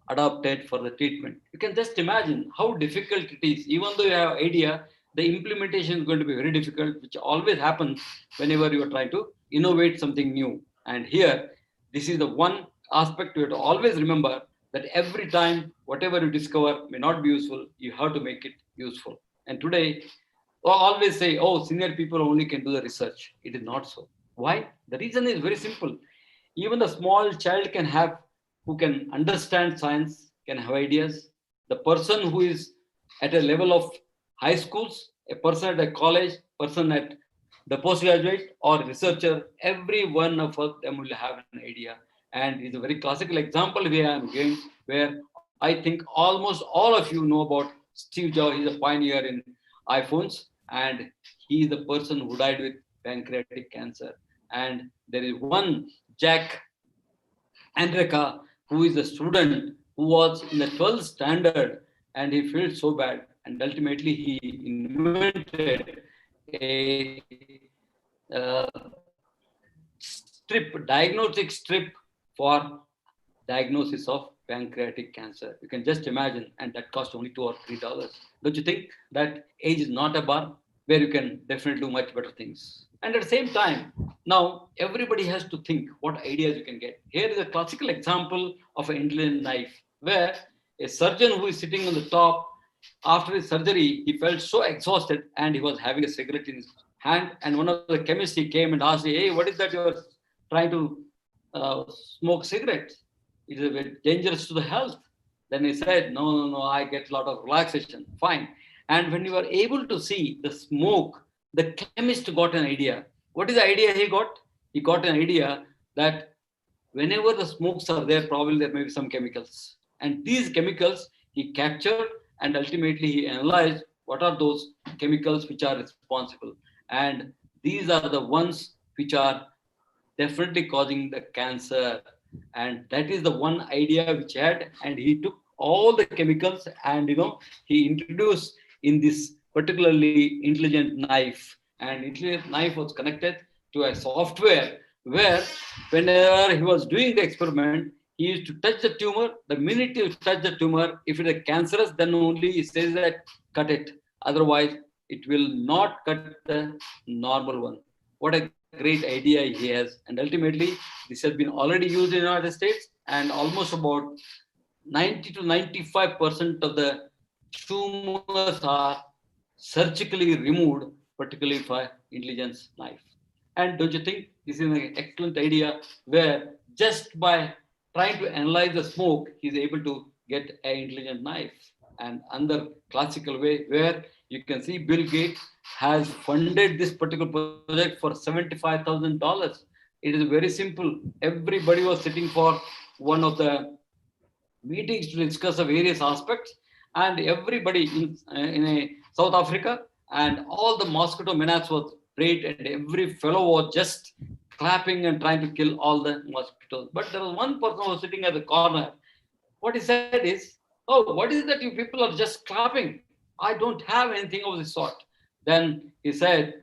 adopted for the treatment. You can just imagine how difficult it is. Even though you have idea, the implementation is going to be very difficult, which always happens whenever you are trying to innovate something new. And here, this is the one aspect you have to always remember, that every time whatever you discover may not be useful, you have to make it useful. And today, always say, oh, senior people only can do the research. It is not so. Why? The reason is very simple. Even the small child can have, who can understand science, can have ideas. The person who is at a level of high schools, a person at a college, person at the postgraduate or researcher, every one of them will have an idea. And it's a very classical example where I'm giving, where I think almost all of you know about Steve Jobs. He's a pioneer in iPhones, and he is the person who died with pancreatic cancer. And there is one Jack Andreka, who is a student who was in the 12th standard, and he felt so bad. And ultimately, he invented a diagnostic strip for diagnosis of pancreatic cancer. You can just imagine, and that cost only $2 or $3. Don't you think that age is not a bar where you can definitely do much better things? And at the same time, now everybody has to think what ideas you can get. Here is a classical example of an intelligent knife, where a surgeon who is sitting on the top, after his surgery, he felt so exhausted and he was having a cigarette in his hand. And one of the chemists, he came and asked, hey, what is that you're trying to smoke cigarettes? It is very dangerous to the health. Then he said, no, I get a lot of relaxation. Fine. And when you are able to see the smoke, the chemist got an idea. What is the idea he got? He got an idea that whenever the smokes are there, probably there may be some chemicals. And these chemicals he captured, and ultimately he analyzed what are those chemicals which are responsible. And these are the ones which are definitely causing the cancer. And that is the one idea which he had. And he took all the chemicals and he introduced in this particularly intelligent knife. And intelligent knife was connected to a software where whenever he was doing the experiment, he used to touch the tumor. The minute you touch the tumor, if it is cancerous, then only he says that cut it. Otherwise, it will not cut the normal one. What a great idea he has. And ultimately, this has been already used in the United States, and almost about 90 to 95% of the tumors are surgically removed, particularly for intelligence knife. And don't you think this is an excellent idea, where just by trying to analyze the smoke, he's able to get an intelligent knife? And under classical way, where you can see Bill Gates has funded this particular project for $75,000. It is very simple. Everybody was sitting for one of the meetings to discuss the various aspects, and everybody in South Africa, and all the mosquito menace was great, and every fellow was just clapping and trying to kill all the mosquitoes. But there was one person who was sitting at the corner. What he said is, oh, what is that you people are just clapping? I don't have anything of this sort. Then he said,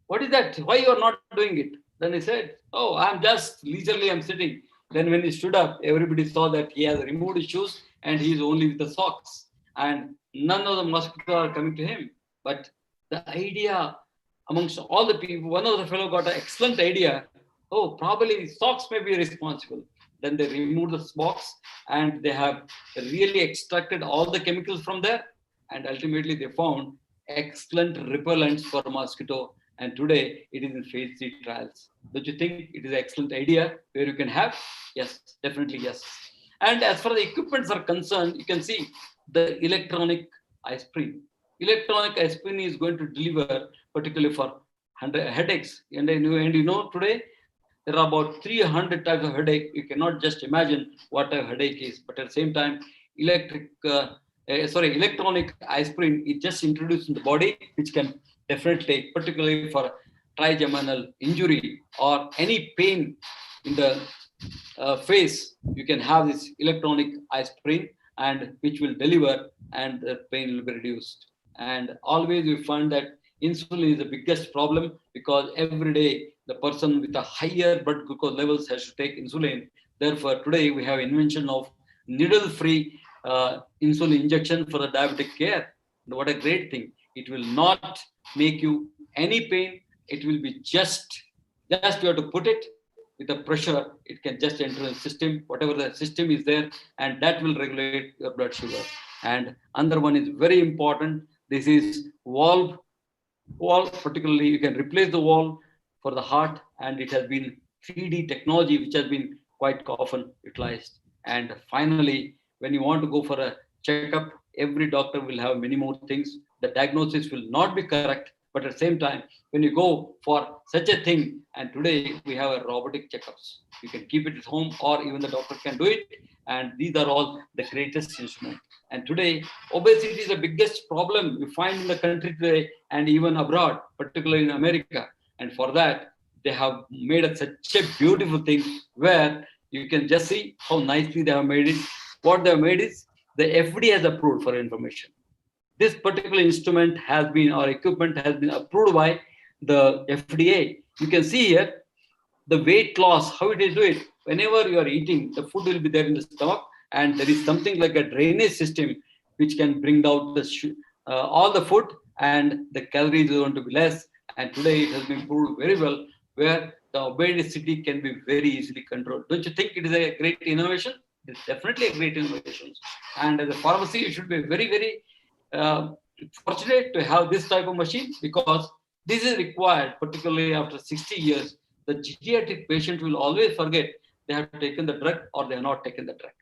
what is that? Why you are not doing it? Then he said, oh, I'm just leisurely, I'm sitting. Then when he stood up, everybody saw that he has removed his shoes and he is only with the socks. And none of the mosquitoes are coming to him. But the idea amongst all the people, one of the fellow got an excellent idea. Oh, probably socks may be responsible. Then they removed the socks and they have really extracted all the chemicals from there. And ultimately they found excellent repellents for mosquito, and today it is in phase 3 trials. Don't you think it is an excellent idea where you can have? Yes, definitely yes. And as far as the equipments are concerned, you can see the electronic aspirin. Electronic aspirin is going to deliver particularly for headaches. And you know today there are about 300 types of headache. You cannot just imagine what a headache is. But at the same time, electronic aspirin is just introduced in the body, which can definitely take, particularly for trigeminal injury or any pain in the face. You can have this electronic aspirin, and which will deliver, and the pain will be reduced. And always we find that insulin is the biggest problem, because every day the person with a higher blood glucose levels has to take insulin. Therefore, today we have invention of needle-free insulin injection for the diabetic care. What a great thing. It will not make you any pain. It will be just you have to put it with the pressure. It can just enter the system, whatever the system is there, and that will regulate your blood sugar. And another one is very important. This is valve, particularly you can replace the valve for the heart, and it has been 3D technology, which has been quite often utilized. And finally, when you want to go for a checkup, every doctor will have many more things. The diagnosis will not be correct, but at the same time, when you go for such a thing, and today we have a robotic checkups. You can keep it at home, or even the doctor can do it. And these are all the greatest instruments. And today, obesity is the biggest problem we find in the country today, and even abroad, particularly in America. And for that, they have made such a beautiful thing where you can just see how nicely they have made it. What they have made is the FDA has approved, for information. This particular instrument has been, or equipment has been approved by the FDA. You can see here the weight loss, how it is do it. Whenever you are eating, the food will be there in the stomach, and there is something like a drainage system which can bring down the all the food, and the calories are going to be less. And today it has been proved very well, where the obesity can be very easily controlled. Don't you think it is a great innovation? It's definitely a great innovation. And as a pharmacy, you should be very, very fortunate to have this type of machine, because this is required, particularly after 60 years. The geriatric patient will always forget they have taken the drug or they have not taken the drug.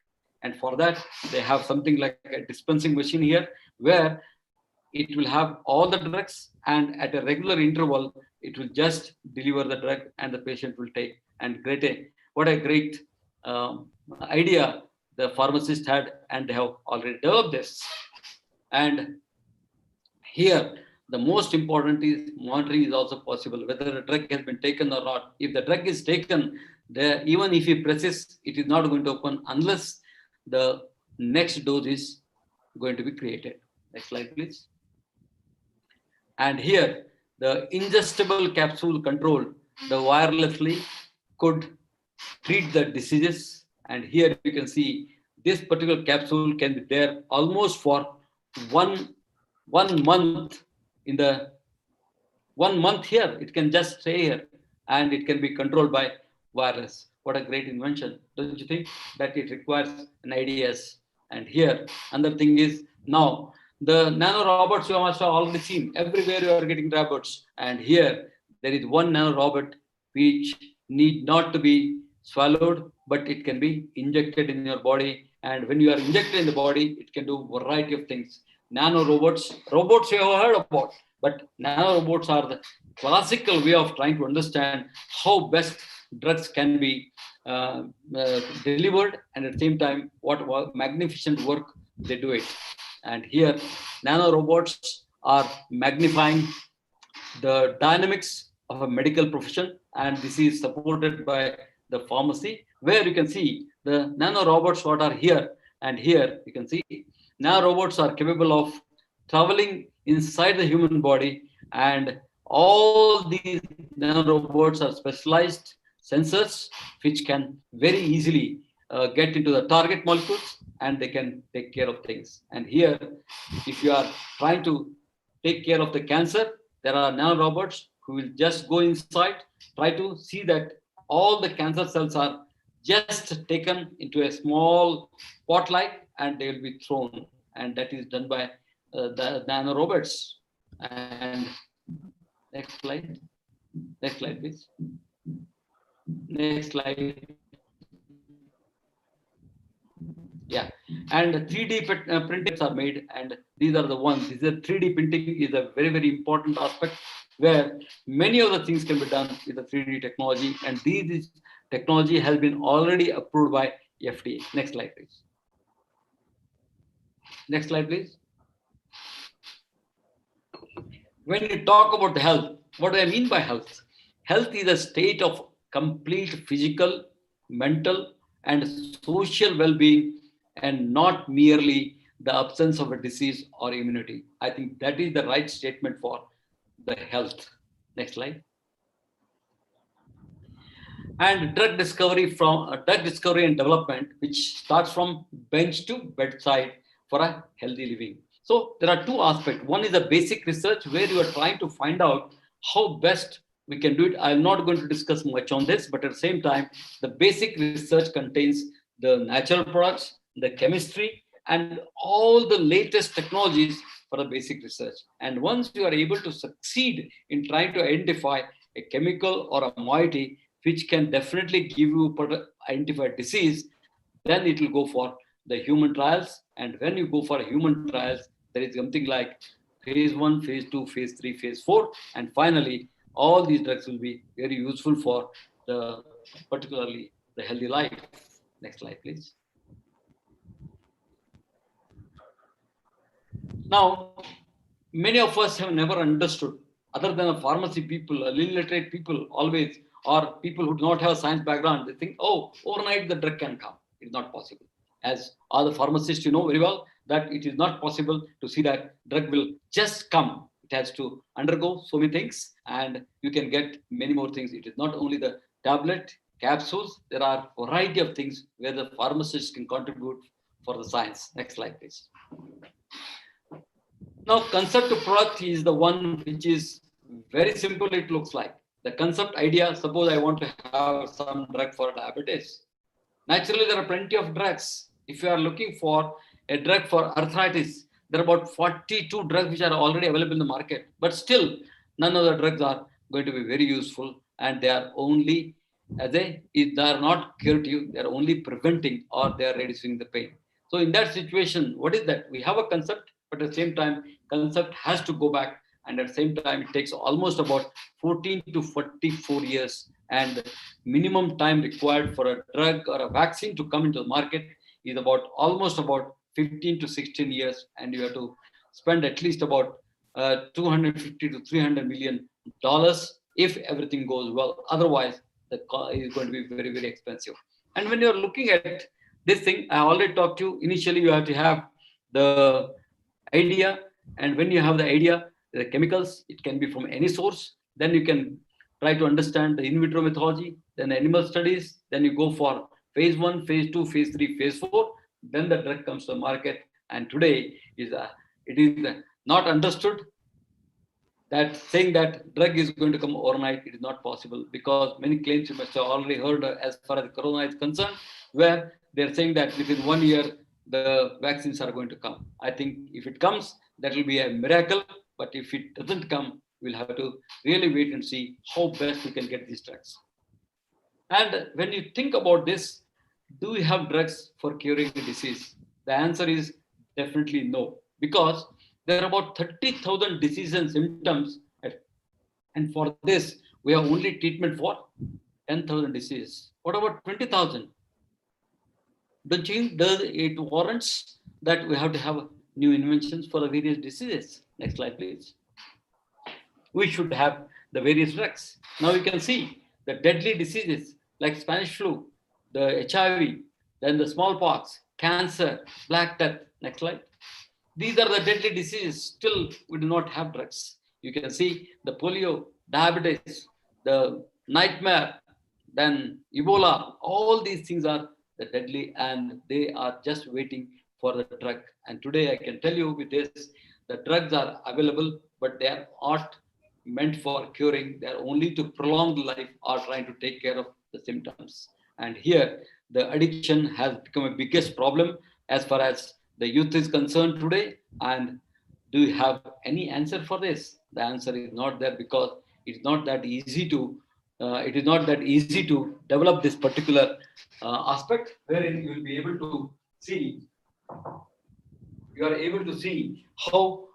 And for that, they have something like a dispensing machine here, where it will have all the drugs, and at a regular interval, it will just deliver the drug and the patient will take. And what a great idea the pharmacist had, and they have already developed this. And here, the most important is monitoring is also possible, whether the drug has been taken or not. If the drug is taken, even if he presses, it is not going to open unless the next dose is going to be created. Next slide, please. And here, the ingestible capsule control, the wirelessly could treat the diseases. And here you can see this particular capsule can be there almost for one month. In the 1 month here, it can just stay here, and it can be controlled by wireless. What a great invention. Don't you think that it requires an IDS? And here, another thing is, now the nano robots you must have already seen. Everywhere you are getting robots. And here, there is one nano robot which need not to be swallowed, but it can be injected in your body. And when you are injected in the body, it can do a variety of things. Nano robots you have heard about, but nano robots are the classical way of trying to understand how best drugs can be delivered, and at the same time, what magnificent work they do it. And here, nano robots are magnifying the dynamics of a medical profession, and this is supported by the pharmacy, where you can see the nano robots what are here, and here you can see nano robots are capable of traveling inside the human body, and all these nano robots are specialized sensors which can very easily get into the target molecules, and they can take care of things. And here, if you are trying to take care of the cancer, there are nano robots who will just go inside, try to see that all the cancer cells are just taken into a small spotlight, and they will be thrown. And that is done by the nano robots. And next slide. Next slide, please. Next slide. Yeah, and 3D printings are made, and these are the ones. This is 3D printing is a very, very important aspect where many of the things can be done with the 3D technology, and this technology has been already approved by FDA. Next slide, please. Next slide, please. When you talk about health, what do I mean by health? Health is a state of complete physical, mental, and social well-being, and not merely the absence of a disease or immunity. I think that is the right statement for the health. Next slide. And drug discovery and development, which starts from bench to bedside for a healthy living. So there are two aspects. One is the basic research where you are trying to find out how best we can do it. I'm not going to discuss much on this, but at the same time, the basic research contains the natural products, the chemistry, and all the latest technologies for the basic research. And once you are able to succeed in trying to identify a chemical or a moiety which can definitely give you identified disease, then it will go for the human trials. And when you go for human trials, there is something like phase 1, phase 2, phase 3, phase 4, and finally, all these drugs will be very useful for the particularly the healthy life. Next slide, please. Now, many of us have never understood, other than the pharmacy people, illiterate people always, or people who do not have a science background, they think, oh, overnight the drug can come. It's not possible. As all the pharmacists, you know very well that it is not possible to see that drug will just come. It has to undergo so many things, and you can get many more things. It is not only the tablet, capsules, there are a variety of things where the pharmacists can contribute for the science. Next slide, please. Now, concept to product is the one which is very simple. It looks like the concept idea. Suppose I want to have some drug for diabetes. Naturally, there are plenty of drugs. If you are looking for a drug for arthritis, there are about 42 drugs which are already available in the market. But still, none of the drugs are going to be very useful, and they are only they are not curative. They are only preventing, or they are reducing the pain. So in that situation, what is that? We have a concept, but at the same time, concept has to go back, and at the same time, it takes almost about 14 to 44 years, and minimum time required for a drug or a vaccine to come into the market is about almost about 15 to 16 years, and you have to spend at least about 250 to 300 million dollars if everything goes well. Otherwise, the cost is going to be very, very expensive. And when you're looking at this thing, I already talked to you. Initially, you have to have the idea, and when you have the idea, the chemicals, it can be from any source. Then you can try to understand the in vitro methodology, then the animal studies, then you go for phase 1, phase 2, phase 3, phase 4, then the drug comes to the market. And today it is not understood that saying that drug is going to come overnight, it is not possible, because many claims you must have already heard as far as corona is concerned, where they're saying that within 1 year, the vaccines are going to come. I think if it comes, that will be a miracle. But if it doesn't come, we'll have to really wait and see how best we can get these drugs. And when you think about this, do we have drugs for curing the disease? The answer is definitely no, because there are about 30,000 diseases and symptoms. And for this, we have only treatment for 10,000 diseases. What about 20,000? Don't you think does it warrants that we have to have new inventions for the various diseases? Next slide, please. We should have the various drugs. Now you can see the deadly diseases like Spanish flu, the HIV, then the smallpox, cancer, Black Death. Next slide. These are the deadly diseases. Still, we do not have drugs. You can see the polio, diabetes, the nightmare, then Ebola. All these things are the deadly, and they are just waiting for the drug. And today I can tell you with this, the drugs are available, but they are not meant for curing. They are only to prolong the life or trying to take care of the symptoms. And here, the addiction has become a biggest problem as far as the youth is concerned today. And Do you have any answer for this? The answer is not there, because it's not that easy to develop this particular aspect, wherein you will be able to see, you are able to see how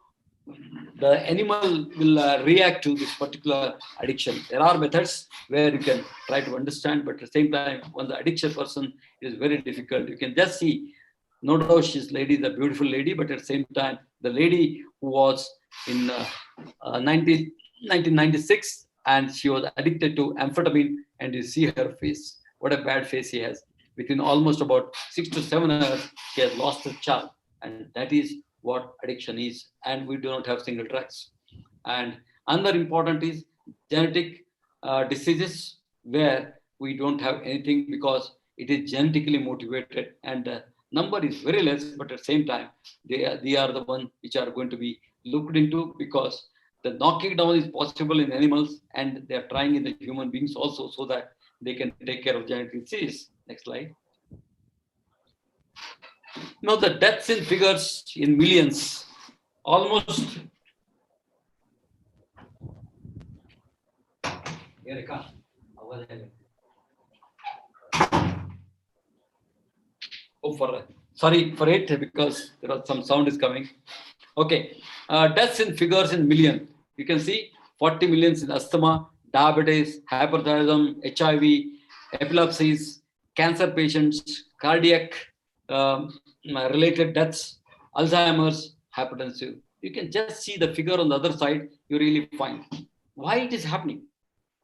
the animal will react to this particular addiction. There are methods where you can try to understand, but at the same time, when the addiction person is very difficult, you can just see, no doubt she's lady is a beautiful lady, but at the same time, the lady who was in 1996, and she was addicted to amphetamine, and you see her face, what a bad face she has. Within almost about 6 to 7 hours, she has lost her child, and that is what addiction is. And we do not have single drugs. And another important is genetic diseases, where we don't have anything because it is genetically motivated, and the number is very less, but at the same time, they are the one which are going to be looked into, because the knocking down is possible in animals, and they are trying in the human beings also, so that they can take care of genetic disease. Next slide. Now the deaths in figures in millions, almost. Oh, sorry for it, because there was some sound is coming. Okay, deaths in figures in million. You can see 40 millions in asthma, diabetes, hyperthyroidism, HIV, epilepsies, cancer patients, cardiac related deaths, Alzheimer's, hypertensive. You can just see the figure on the other side, you really find. Why it is happening?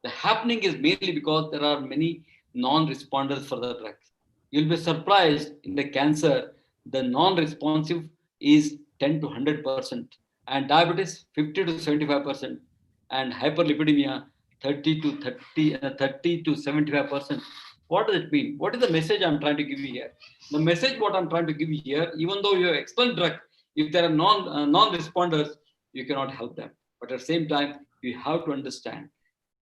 The happening is mainly because there are many non-responders for the drugs. You'll be surprised, in the cancer, the non-responsive is 10 to 100%, and diabetes 50 to 75%, and hyperlipidemia 30 to 75%. What does it mean? What is the message I'm trying to give you here? The message what I'm trying to give you here, even though you have explained drug, if there are non-responders, you cannot help them. But at the same time, you have to understand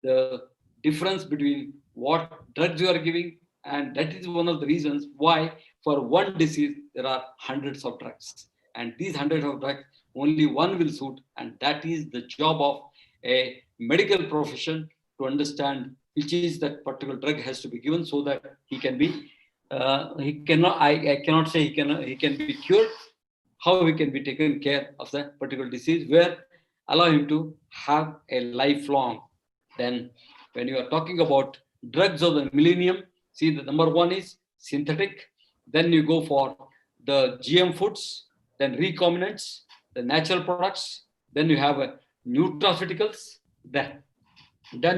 the difference between what drugs you are giving, and that is one of the reasons why for one disease there are hundreds of drugs, and these hundreds of drugs only one will suit, and that is the job of a medical profession, to understand which is that particular drug has to be given, so that he can be I cannot say he can be cured. How he can be taken care of that particular disease, where allow him to have a lifelong. Then when you are talking about drugs of the millennium, see, the number one is synthetic, then you go for the GM foods, then recombinants, the natural products, then you have nutraceuticals, then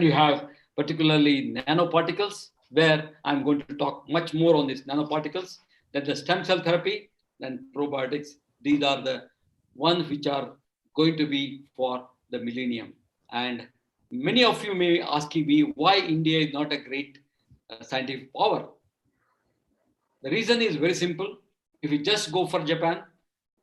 you have particularly nanoparticles, where I'm going to talk much more on these nanoparticles, then the stem cell therapy, then probiotics. These are the ones which are going to be for the millennium. And many of you may be asking me why India is not a great scientific power. The reason is very simple. If you just go for Japan,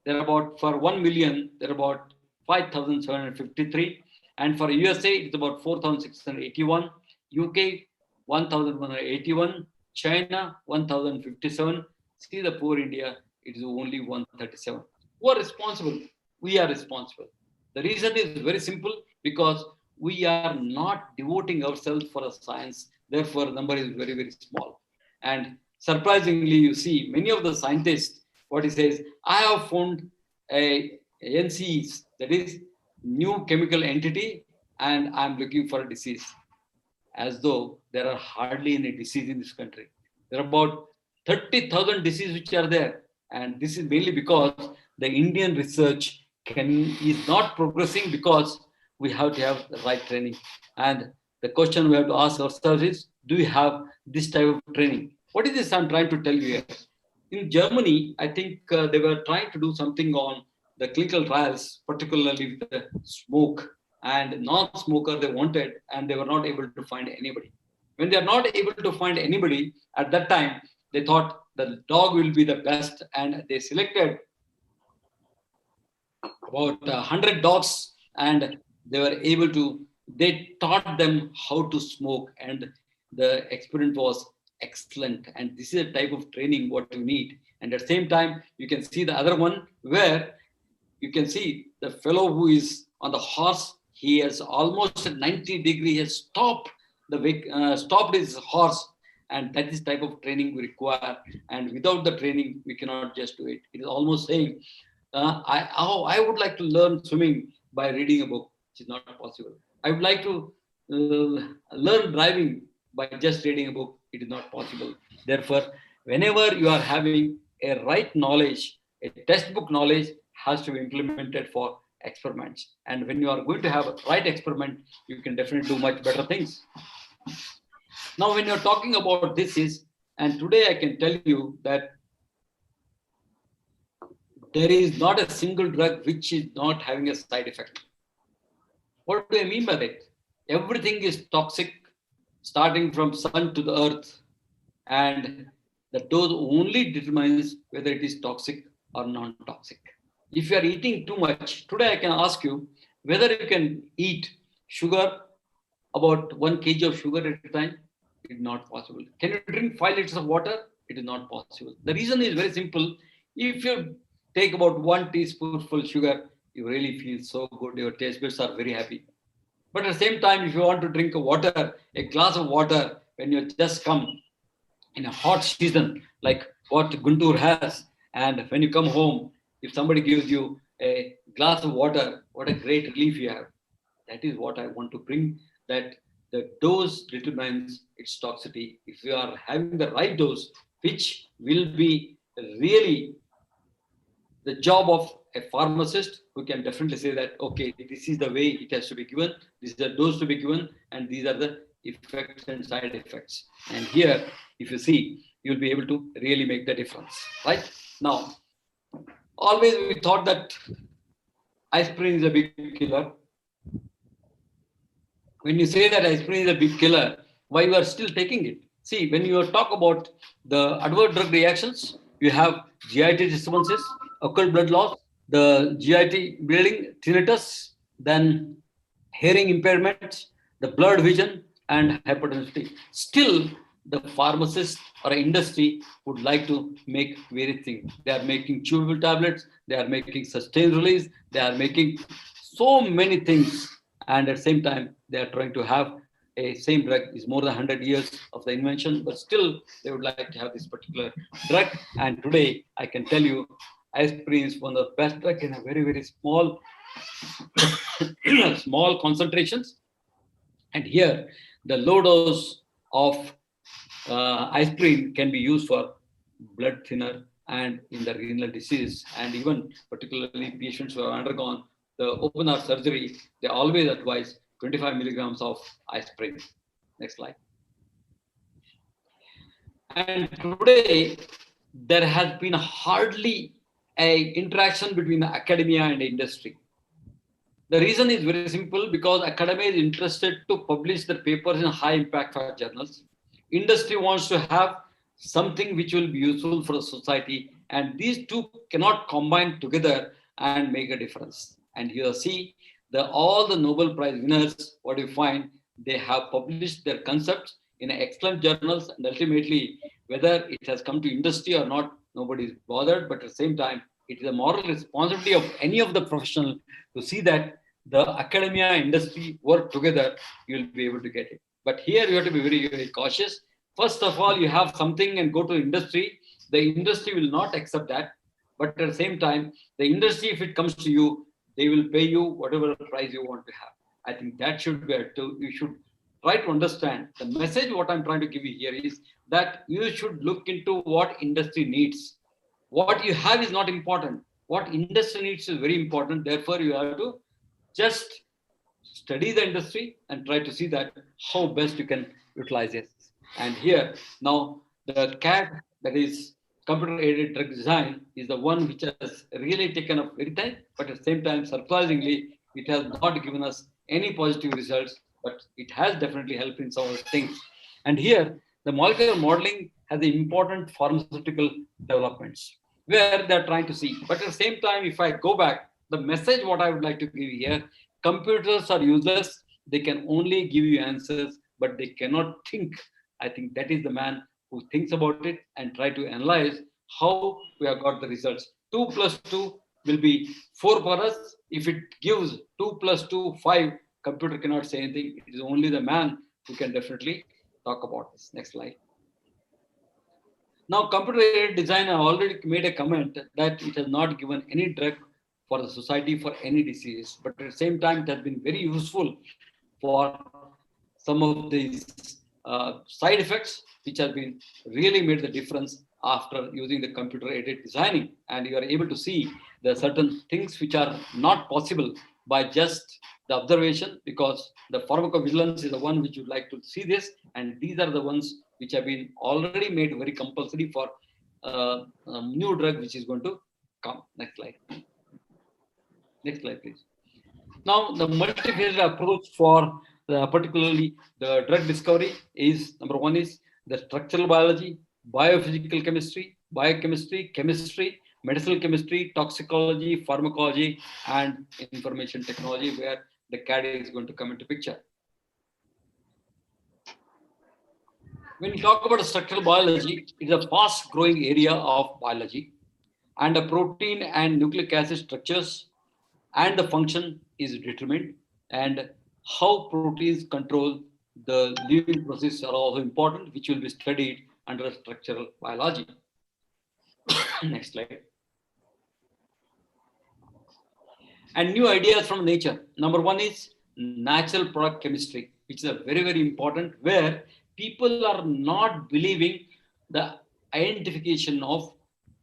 there are about, for 1 million, there are about 5,753. And for USA, it's about 4,681. UK, 1,181. China, 1,057. See the poor India, it is only 137. Who are responsible? We are responsible. The reason is very simple, because we are not devoting ourselves for a science. Therefore, the number is very, very small. And surprisingly, you see many of the scientists, what he says, I have found a NCEs, that is new chemical entity, and I'm looking for a disease. As though there are hardly any disease in this country. There are about 30,000 diseases which are there. And this is mainly because the Indian research is not progressing, because we have to have the right training. And the question we have to ask ourselves is, do we have this type of training? What is this I'm trying to tell you here? In Germany, I think they were trying to do something on the clinical trials, particularly with the smoke, and non-smoker they wanted, and they were not able to find anybody. When they are not able to find anybody, at that time, they thought the dog will be the best, and they selected about 100 dogs, and they taught them how to smoke, and the experiment was excellent. And this is a type of training what you need. And at the same time, you can see the other one, where you can see the fellow who is on the horse, he has almost at 90 degree, he has stopped stopped his horse, and that is type of training we require. And without the training, we cannot just do it. It is almost saying, I would like to learn swimming by reading a book, which is not possible. I would like to learn driving by just reading a book. It is not possible. Therefore, whenever you are having a right knowledge, a textbook knowledge has to be implemented for experiments. And when you are going to have a right experiment, you can definitely do much better things. Now, when you're talking about this and today I can tell you that there is not a single drug which is not having a side effect. What do I mean by that? Everything is toxic, starting from sun to the earth, and the dose only determines whether it is toxic or non-toxic. If you are eating too much, today I can ask you whether you can eat sugar, about 1 kg of sugar at a time. It is not possible. Can you drink 5 liters of water? It is not possible. The reason is very simple. If you take about 1 teaspoonful sugar, you really feel so good. Your taste buds are very happy. But at the same time, if you want to drink water, a glass of water, when you just come in a hot season, like what Guntur has, and when you come home, if somebody gives you a glass of water, what a great relief you have. That is what I want to bring, that the dose determines its toxicity. If you are having the right dose, which will be really the job of a pharmacist, who can definitely say that, okay, this is the way it has to be given, this is the dose to be given, and these are the effects and side effects. And here, if you see, you'll be able to really make the difference, right? Now, always we thought that aspirin is a big killer. When you say that aspirin is a big killer, why you are still taking it? See, when you talk about the adverse drug reactions, you have GIT disturbances, occult blood loss, the GIT bleeding, tinnitus, then hearing impairment, the blurred vision, and hypertension. Still, the pharmacist or industry would like to make various things. They are making chewable tablets, they are making sustained release, they are making so many things, and at the same time, they are trying to have a same drug is more than 100 years of the invention, but still they would like to have this particular drug. And today I can tell you, aspirin is one of the best drug in a very, very small, small concentrations. And here, the low dose of aspirin can be used for blood thinner and in the renal disease, and even particularly patients who have undergone the open heart surgery, they always advise 25 milligrams of aspirin. Next slide. And today, there has been hardly an interaction between the academia and the industry. The reason is very simple, because academia is interested to publish their papers in high impact journals. Industry wants to have something which will be useful for the society, and these two cannot combine together and make a difference. And here see, all the Nobel Prize winners, what you find, they have published their concepts in excellent journals, and ultimately, whether it has come to industry or not, nobody is bothered. But at the same time, it is a moral responsibility of any of the professional to see that the academia and industry work together, you will be able to get it. But here you have to be very, very cautious. First of all, you have something and go to industry. The industry will not accept that. But at the same time, the industry, if it comes to you, they will pay you whatever price you want to have. I think that should be, you should try to understand the message. What I'm trying to give you here is that you should look into what industry needs. What you have is not important. What industry needs is very important. Therefore, you have to just study the industry and try to see that how best you can utilize it. And here, now the CAD, that is computer-aided drug design, is the one which has really taken up very time, but at the same time, surprisingly, it has not given us any positive results, but it has definitely helped in some of the things. And here, the molecular modeling has important pharmaceutical developments where they're trying to see. But at the same time, if I go back, the message what I would like to give you here, computers are useless. They can only give you answers, but they cannot think. I think that is the man who thinks about it and try to analyze how we have got the results. 2 + 2 will be 4 for us. If it gives 2 plus 2, 5, computer cannot say anything. It is only the man who can definitely talk about this. Next slide. Now, computer-aided design, I already made a comment that it has not given any drug for the society for any disease, but at the same time, it has been very useful for some of these side effects, which have been really made the difference after using the computer-aided designing. And you are able to see the certain things which are not possible by just the observation, because the pharmacovigilance is the one which you'd like to see this, and these are the ones which have been already made very compulsory for a new drug which is going to come. Next slide. Next slide, please. Now, the multifaceted approach for particularly the drug discovery is, number one is the structural biology, biophysical chemistry, biochemistry, chemistry, medicinal chemistry, toxicology, pharmacology, and information technology, where the CAD is going to come into picture. When you talk about structural biology, it's a fast growing area of biology, and the protein and nucleic acid structures and the function is determined, and how proteins control the living process are also important, which will be studied under structural biology. Next slide. And new ideas from nature. Number one is natural product chemistry, which is a very, very important, where people are not believing the identification of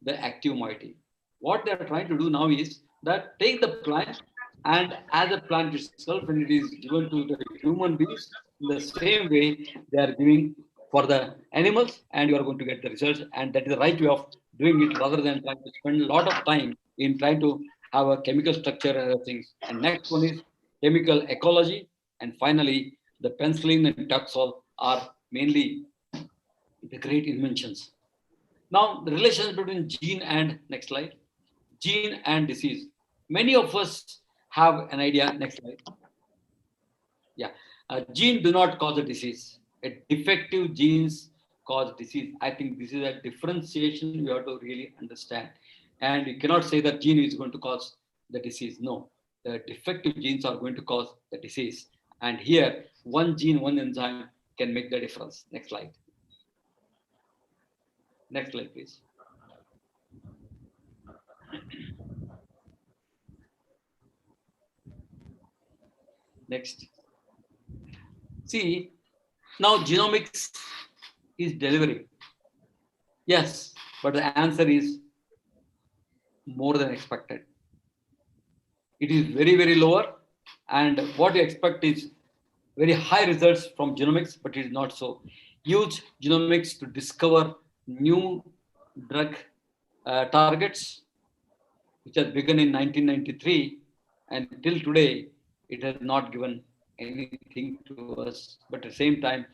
the active moiety. What they are trying to do now is that take the plant, and as a plant itself, when it is given to the human beings, in the same way they are giving for the animals, and you are going to get the results. And that is the right way of doing it, rather than trying to spend a lot of time in trying to have a chemical structure and other things. And next one is chemical ecology. And finally, the penicillin and Taxol are mainly the great inventions. Now, the relation between gene and, next slide, gene and disease. Many of us have an idea. Next slide. Yeah, gene do not cause a disease. A defective genes cause disease. I think this is a differentiation we have to really understand. And you cannot say that gene is going to cause the disease. No, the defective genes are going to cause the disease. And here, one gene, one enzyme can make the difference. Next slide. Next slide, please. Next. See, now genomics is delivery. Yes, but the answer is more than expected. It is very, very lower. And what you expect is very high results from genomics, but it is not so. Use genomics to discover new drug targets, which has begun in 1993, and till today, it has not given anything to us. But at the same time,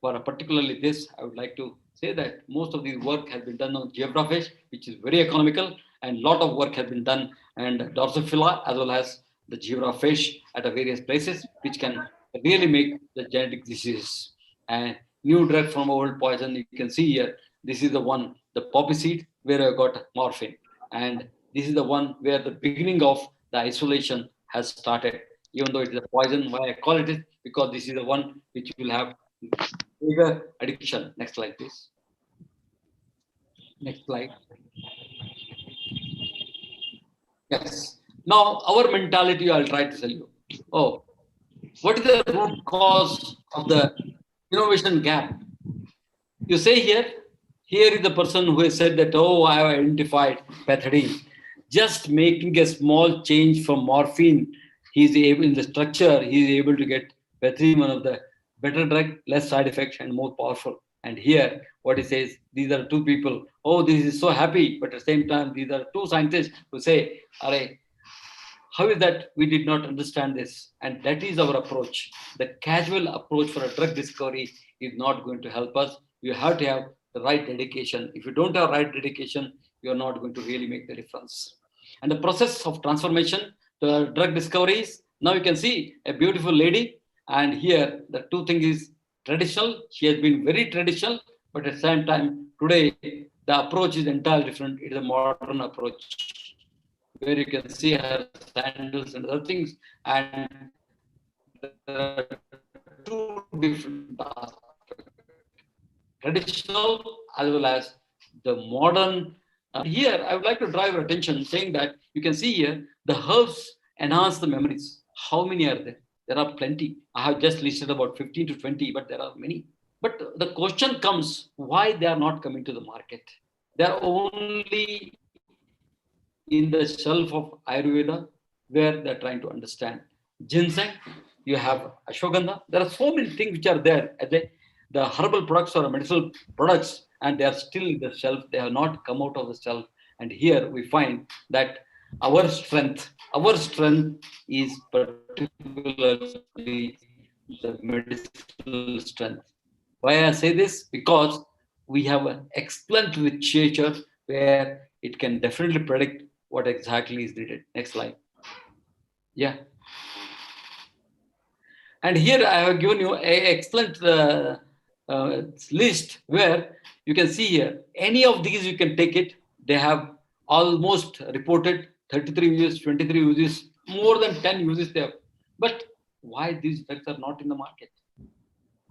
for particularly this, I would like to say that most of the work has been done on zebrafish, which is very economical, and a lot of work has been done and Drosophila as well as the zebrafish at various places, which can really make the genetic diseases. And new drug from old poison, you can see here, this is the one, the poppy seed, where I got morphine. And this is the one where the beginning of the isolation has started, even though it is a poison. Why I call it? Because this is the one which will have bigger addiction. Next slide, please. Next slide. Yes. Now, our mentality, I'll try to tell you. Oh, what is the root cause of the innovation gap? You say here is the person who has said that, oh, I have identified pethidine. Just making a small change from morphine, he's able, in the structure, he's able to get pethidine, one of the better drug, less side effects and more powerful. And here, what he says, these are two people. Oh, this is so happy. But at the same time, these are two scientists who say, Array, how is that we did not understand this? And that is our approach. The casual approach for a drug discovery is not going to help us. You have to have the right dedication. If you don't have right dedication, you're not going to really make the difference. And the process of transformation to drug discoveries, now you can see a beautiful lady. And here, the two things is traditional. She has been very traditional, but at the same time, today, the approach is entirely different. It is a modern approach. where you can see her sandals and other things. And there are two different aspects, traditional as well as the modern. Here, I would like to drive your attention saying that you can see here the herbs enhance the memories. How many are there? There are plenty. I have just listed about 15 to 20, but there are many. But the question comes, why they are not coming to the market? They are only in the shelf of Ayurveda, where they're trying to understand ginseng. You have ashwagandha. There are so many things which are there. The herbal products or medicinal products, and they are still in the shelf. They have not come out of the shelf. And here we find that our strength is particularly the medicinal strength. Why I say this? Because we have an excellent literature where it can definitely predict what exactly is needed. Next slide. Yeah. And here I have given you an excellent list where you can see here, any of these you can take it. They have almost reported 33 uses, 23 uses, more than 10 uses there. But why these drugs are not in the market?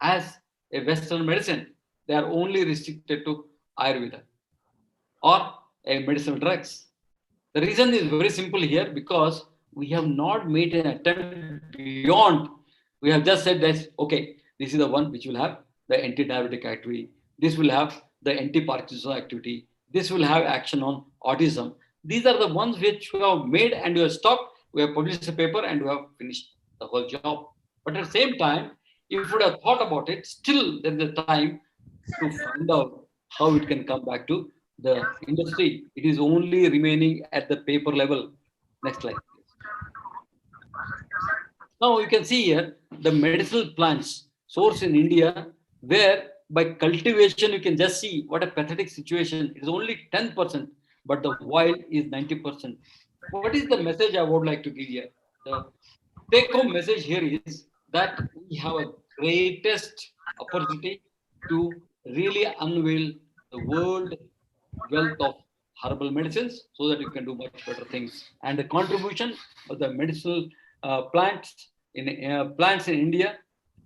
As a Western medicine, they are only restricted to Ayurveda or a medicinal drugs. The reason is very simple here, because we have not made an attempt beyond. We have just said that, okay, this is the one which will have the anti-diabetic activity. This will have the anti-Parkinson activity. This will have action on autism. These are the ones which we have made and we have stopped. We have published a paper and we have finished the whole job. But at the same time, if we would have thought about it, still there is a time to find out how it can come back to the industry. It is only remaining at the paper level. Next slide. Now you can see here the medicinal plants source in India, where by cultivation you can just see what a pathetic situation. It is only 10%, but the wild is 90%. What is the message I would like to give here? The take-home message here is that we have a greatest opportunity to really unveil the world wealth of herbal medicines so that you can do much better things. And the contribution of the medicinal plants in India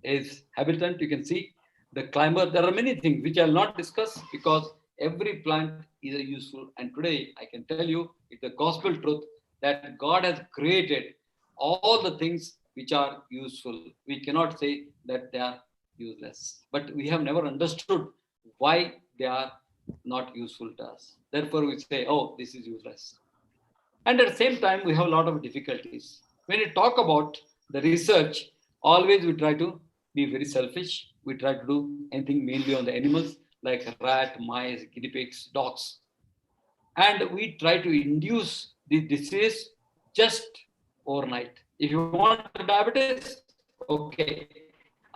is habitant. You can see the climber. There are many things which I'll not discuss because every plant is useful. And today I can tell you it's the gospel truth that God has created all the things which are useful. We cannot say that they are useless, but we have never understood why they are not useful to us. Therefore, we say, oh, this is useless. And at the same time, we have a lot of difficulties. When we talk about the research, always we try to be very selfish. We try to do anything mainly on the animals like rat, mice, guinea pigs, dogs. And we try to induce the disease just overnight. If you want diabetes, okay,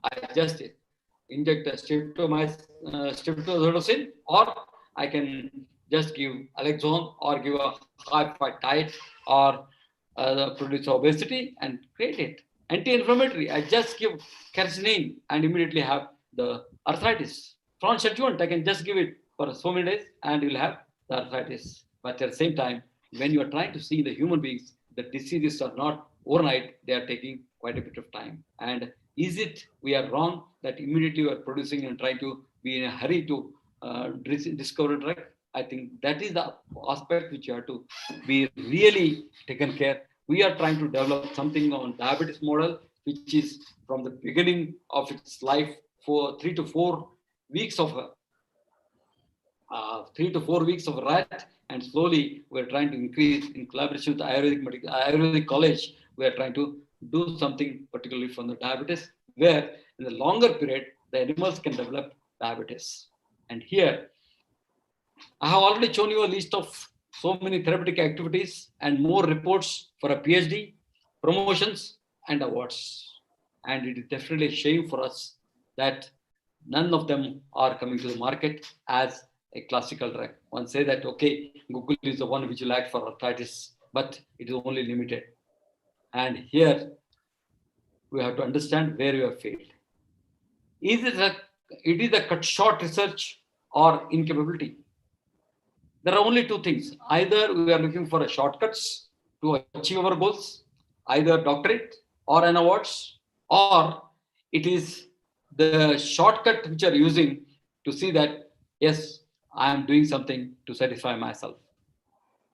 I just inject a streptozotocin, or I can just give Alexone or give a high-fat diet or produce obesity and create it. Anti-inflammatory, I just give carcinine and immediately have the arthritis. Franz adjuvant, I can just give it for so many days and you'll have the arthritis. But at the same time, when you are trying to see the human beings, the diseases are not overnight, they are taking quite a bit of time. And is it we are wrong that immediately we are producing and trying to be in a hurry to discover a drug? I think that is the aspect which you have to be really taken care. We are trying to develop something on diabetes model, which is from the beginning of its life for 3 to 4 weeks of rat, and slowly we're trying to increase in collaboration with the Ayurvedic College. We are trying to do something particularly from the diabetes, where in the longer period, the animals can develop diabetes. And here, I have already shown you a list of so many therapeutic activities and more reports for a PhD, promotions and awards. And it is definitely a shame for us that none of them are coming to the market as a classical drug. One say that, okay, Google is the one which will act for arthritis, but it is only limited. And here we have to understand where you have failed. It is a cut short research or incapability. There are only two things. Either we are looking for a shortcuts to achieve our goals, either doctorate or an awards, or it is the shortcut which you are using to see that, yes, I am doing something to satisfy myself.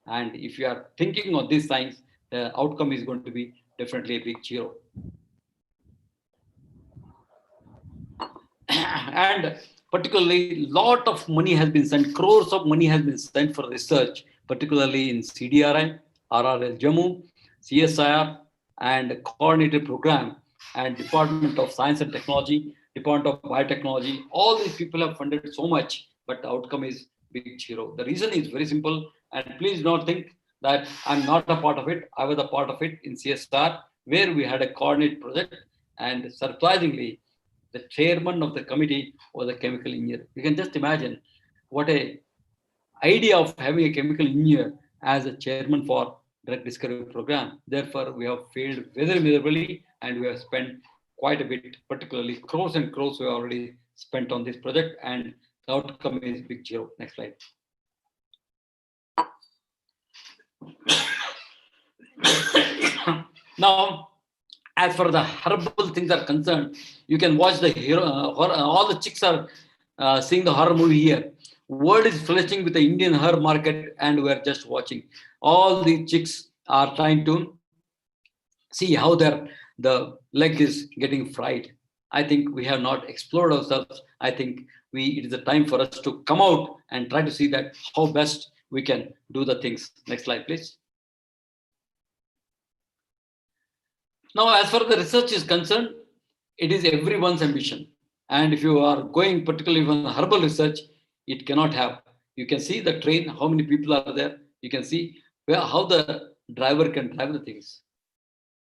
And if you are thinking of these things, the outcome is going to be definitely a big zero. And particularly, lot of money has been sent, crores of money has been sent for research, particularly in CDRI, RRL Jammu, CSIR, and coordinated program, and Department of Science and Technology, Department of Biotechnology. All these people have funded so much, but the outcome is big zero. The reason is very simple, and please don't think that I'm not a part of it. I was a part of it in CSR, where we had a coordinated project, and surprisingly, the chairman of the committee was a chemical engineer. You can just imagine what a idea of having a chemical engineer as a chairman for drug discovery program. Therefore, we have failed very miserably, and we have spent quite a bit, particularly crores and crores we have already spent on this project, and the outcome is big zero. Next slide. Now, as far as the herbal things are concerned, you can watch the hero, all the chicks are seeing the horror movie here. World is flourishing with the Indian herb market, and we are just watching. All the chicks are trying to see how the leg is getting fried. I think we have not explored ourselves. I think it is a time for us to come out and try to see that how best we can do the things. Next slide, please. Now, as far as the research is concerned, it is everyone's ambition. And if you are going particularly on herbal research, it cannot have. You can see the train, how many people are there. You can see how the driver can drive the things.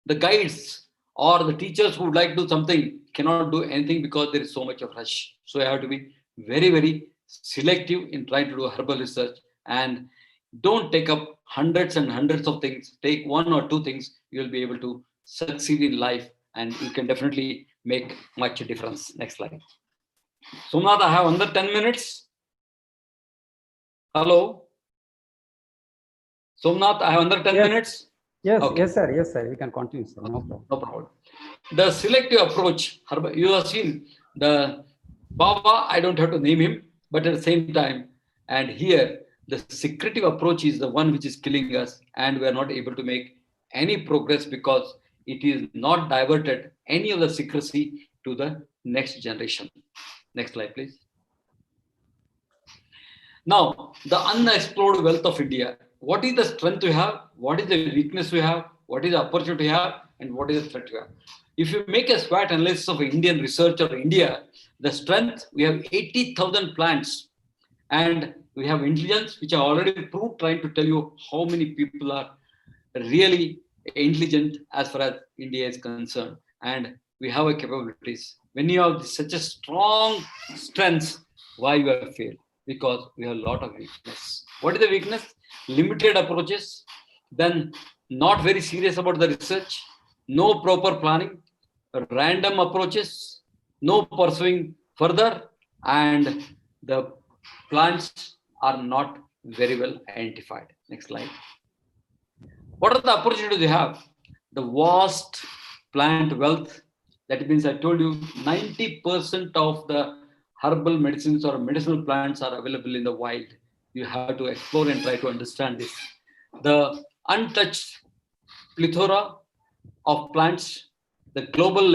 The guides or the teachers who would like to do something cannot do anything because there is so much of rush. So you have to be very, very selective in trying to do herbal research, and don't take up hundreds and hundreds of things. Take one or two things, you will be able to succeed in life, and you can definitely make much difference. Next slide. Somnath, I have under 10 minutes. Hello. Somnath, I have under 10 minutes. Yes, okay. Yes, sir. We can continue, sir. No problem. No problem. The selective approach, you have seen the Baba, I don't have to name him, but at the same time, and here, the secretive approach is the one which is killing us, and we are not able to make any progress because it is not diverted any of the secrecy to the next generation. Next slide, please. Now, the unexplored wealth of India. What is the strength we have? What is the weakness we have? What is the opportunity we have? And what is the threat we have? If you make a SWOT analysis of Indian research or India, the strength, we have 80,000 plants, and we have intelligence, which I already proved, trying to tell you how many people are really intelligent as far as India is concerned, and we have a capabilities. When you have such a strong strength, why you have failed? Because we have a lot of weakness. What is the weakness? Limited approaches, then not very serious about the research, no proper planning, random approaches, no pursuing further, and the plants are not very well identified. Next slide. What are the opportunities you have? The vast plant wealth. That means I told you 90% of the herbal medicines or medicinal plants are available in the wild. You have to explore and try to understand this. The untouched plethora of plants, the global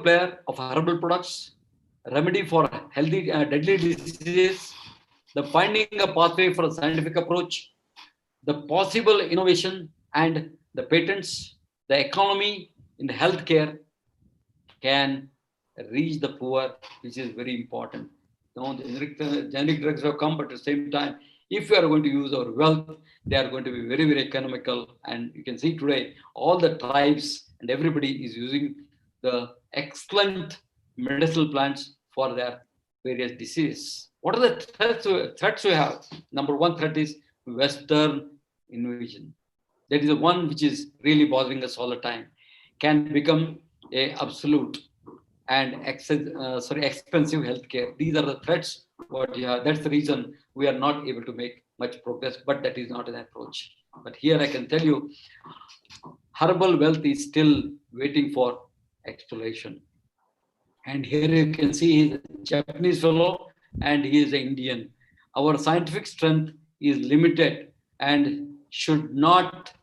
player of herbal products, remedy for healthy deadly diseases, the finding a pathway for a scientific approach, the possible innovation and the patents, the economy in the healthcare can reach the poor, which is very important. Now, the generic drugs have come, but at the same time, if we are going to use our wealth, they are going to be very, very economical. And you can see today, all the tribes and everybody is using the excellent medicinal plants for their various diseases. What are the threats we have? Number one threat is Western invasion. That is the one which is really bothering us all the time. Can become a absolute and expensive healthcare. These are the threats. What you have. That's the reason we are not able to make much progress. But that is not an approach. But here I can tell you, herbal wealth is still waiting for exploration. And here you can see he's a Japanese fellow and he is an Indian. Our scientific strength is limited and should not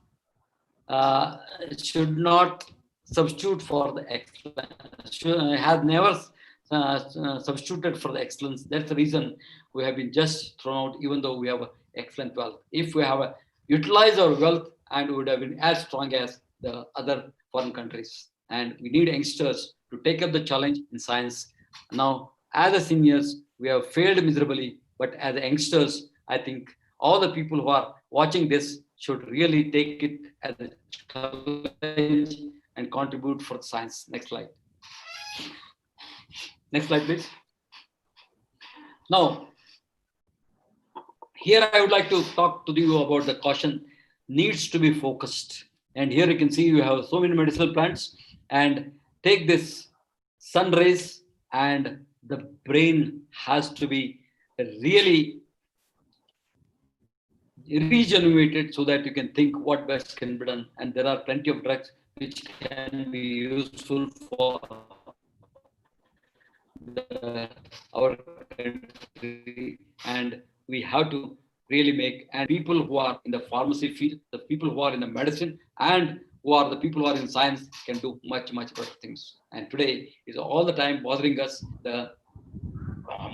substitute for the excellence. Has never substituted for the excellence. That's the reason we have been just thrown out, even though we have excellent wealth. If we have utilized our wealth, and we would have been as strong as the other foreign countries. And we need youngsters to take up the challenge in science. Now, as a seniors, we have failed miserably, but as youngsters, I think all the people who are watching this should really take it as a challenge and contribute for science. Next slide. Next slide, please. Now, here I would like to talk to you about the caution needs to be focused. And here you can see you have so many medicinal plants, and take this sun rays, and the brain has to be really regenerated so that you can think what best can be done. And there are plenty of drugs which can be useful for our country, and we have to really make, and people who are in the pharmacy field, the people who are in the medicine, and who are the people who are in science can do much better things. And today is all the time bothering us, the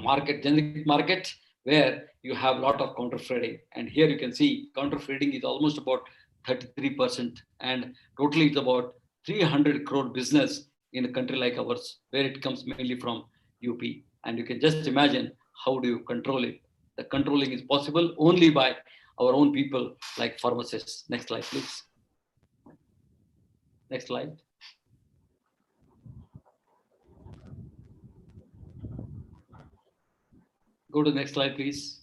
market, generic market, where you have a lot of counterfeiting. And here you can see counterfeiting is almost about 33%, and totally it's about 300 crore business in a country like ours, where it comes mainly from UP. And you can just imagine how do you control it. The controlling is possible only by our own people like pharmacists. Next slide, please. Next slide. Go to the next slide, please.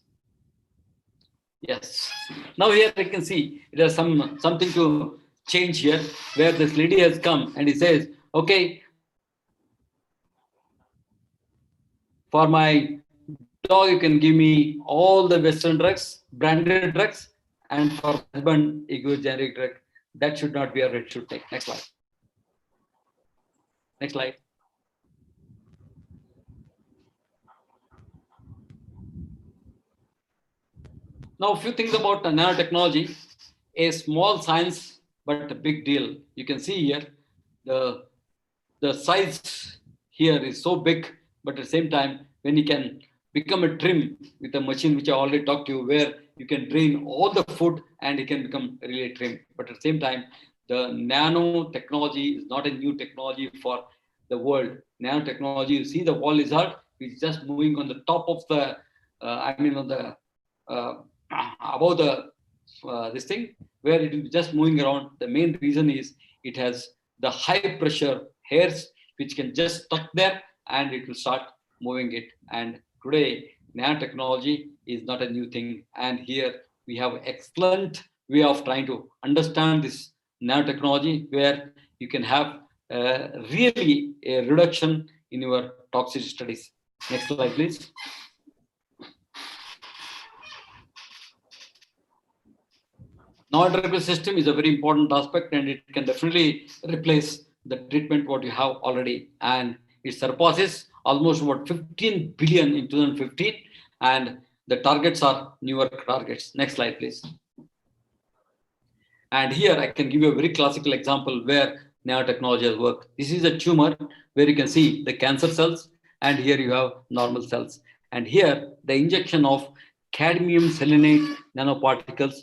Yes. Now here you can see there's something to change here, where this lady has come and he says, okay, for my dog, you can give me all the Western drugs, branded drugs, and for husband, you give generic drug. That should not be a red should take. Next slide. Next slide. Now, a few things about nanotechnology. A small science, but a big deal. You can see here, the size here is so big, but at the same time, when you can become a trim with a machine, which I already talked to you, where you can drain all the food and it can become really trim. But at the same time, the nanotechnology is not a new technology for the world. Nanotechnology, you see the wall lizard, which is just moving on the top of the, on the, above the, this thing, where it is just moving around. The main reason is it has the high pressure hairs, which can just stuck there and it will start moving it. And today, nanotechnology is not a new thing. And here we have excellent way of trying to understand this nanotechnology, where you can have really a reduction in your toxicity studies. Next slide, please. Non-drug system is a very important aspect, and it can definitely replace the treatment what you have already. And it surpasses almost about 15 billion in 2015, and the targets are newer targets. Next slide, please. And here I can give you a very classical example where nanotechnology has worked. This is a tumor where you can see the cancer cells, and here you have normal cells. And here the injection of cadmium selenide nanoparticles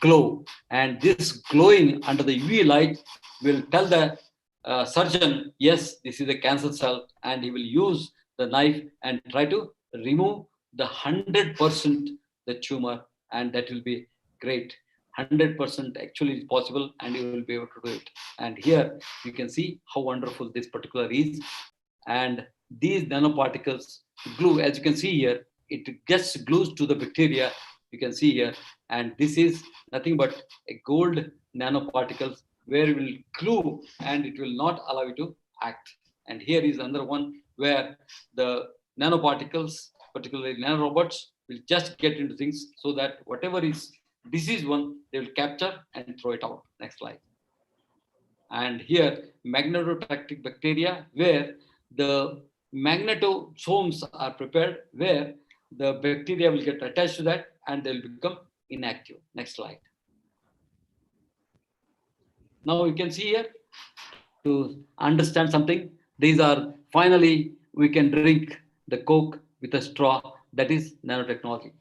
glow, and this glowing under the UV light will tell the surgeon, yes, this is a cancer cell, and he will use the knife and try to remove the 100% the tumor, and that will be great. 100% actually is possible, and you will be able to do it. And here you can see how wonderful this particular is. And these nanoparticles glue, as you can see here, it just glues to the bacteria. You can see here, and this is nothing but a gold nanoparticles where it will glue and it will not allow you to act. And here is another one where the nanoparticles, particularly nanorobots, will just get into things so that whatever is disease one, they will capture and throw it out. Next slide. And here, magnetotactic bacteria, where the magnetosomes are prepared, where the bacteria will get attached to that and they'll become inactive. Next slide. Now you can see here, to understand something, these are finally we can drink the Coke with a straw. That is nanotechnology.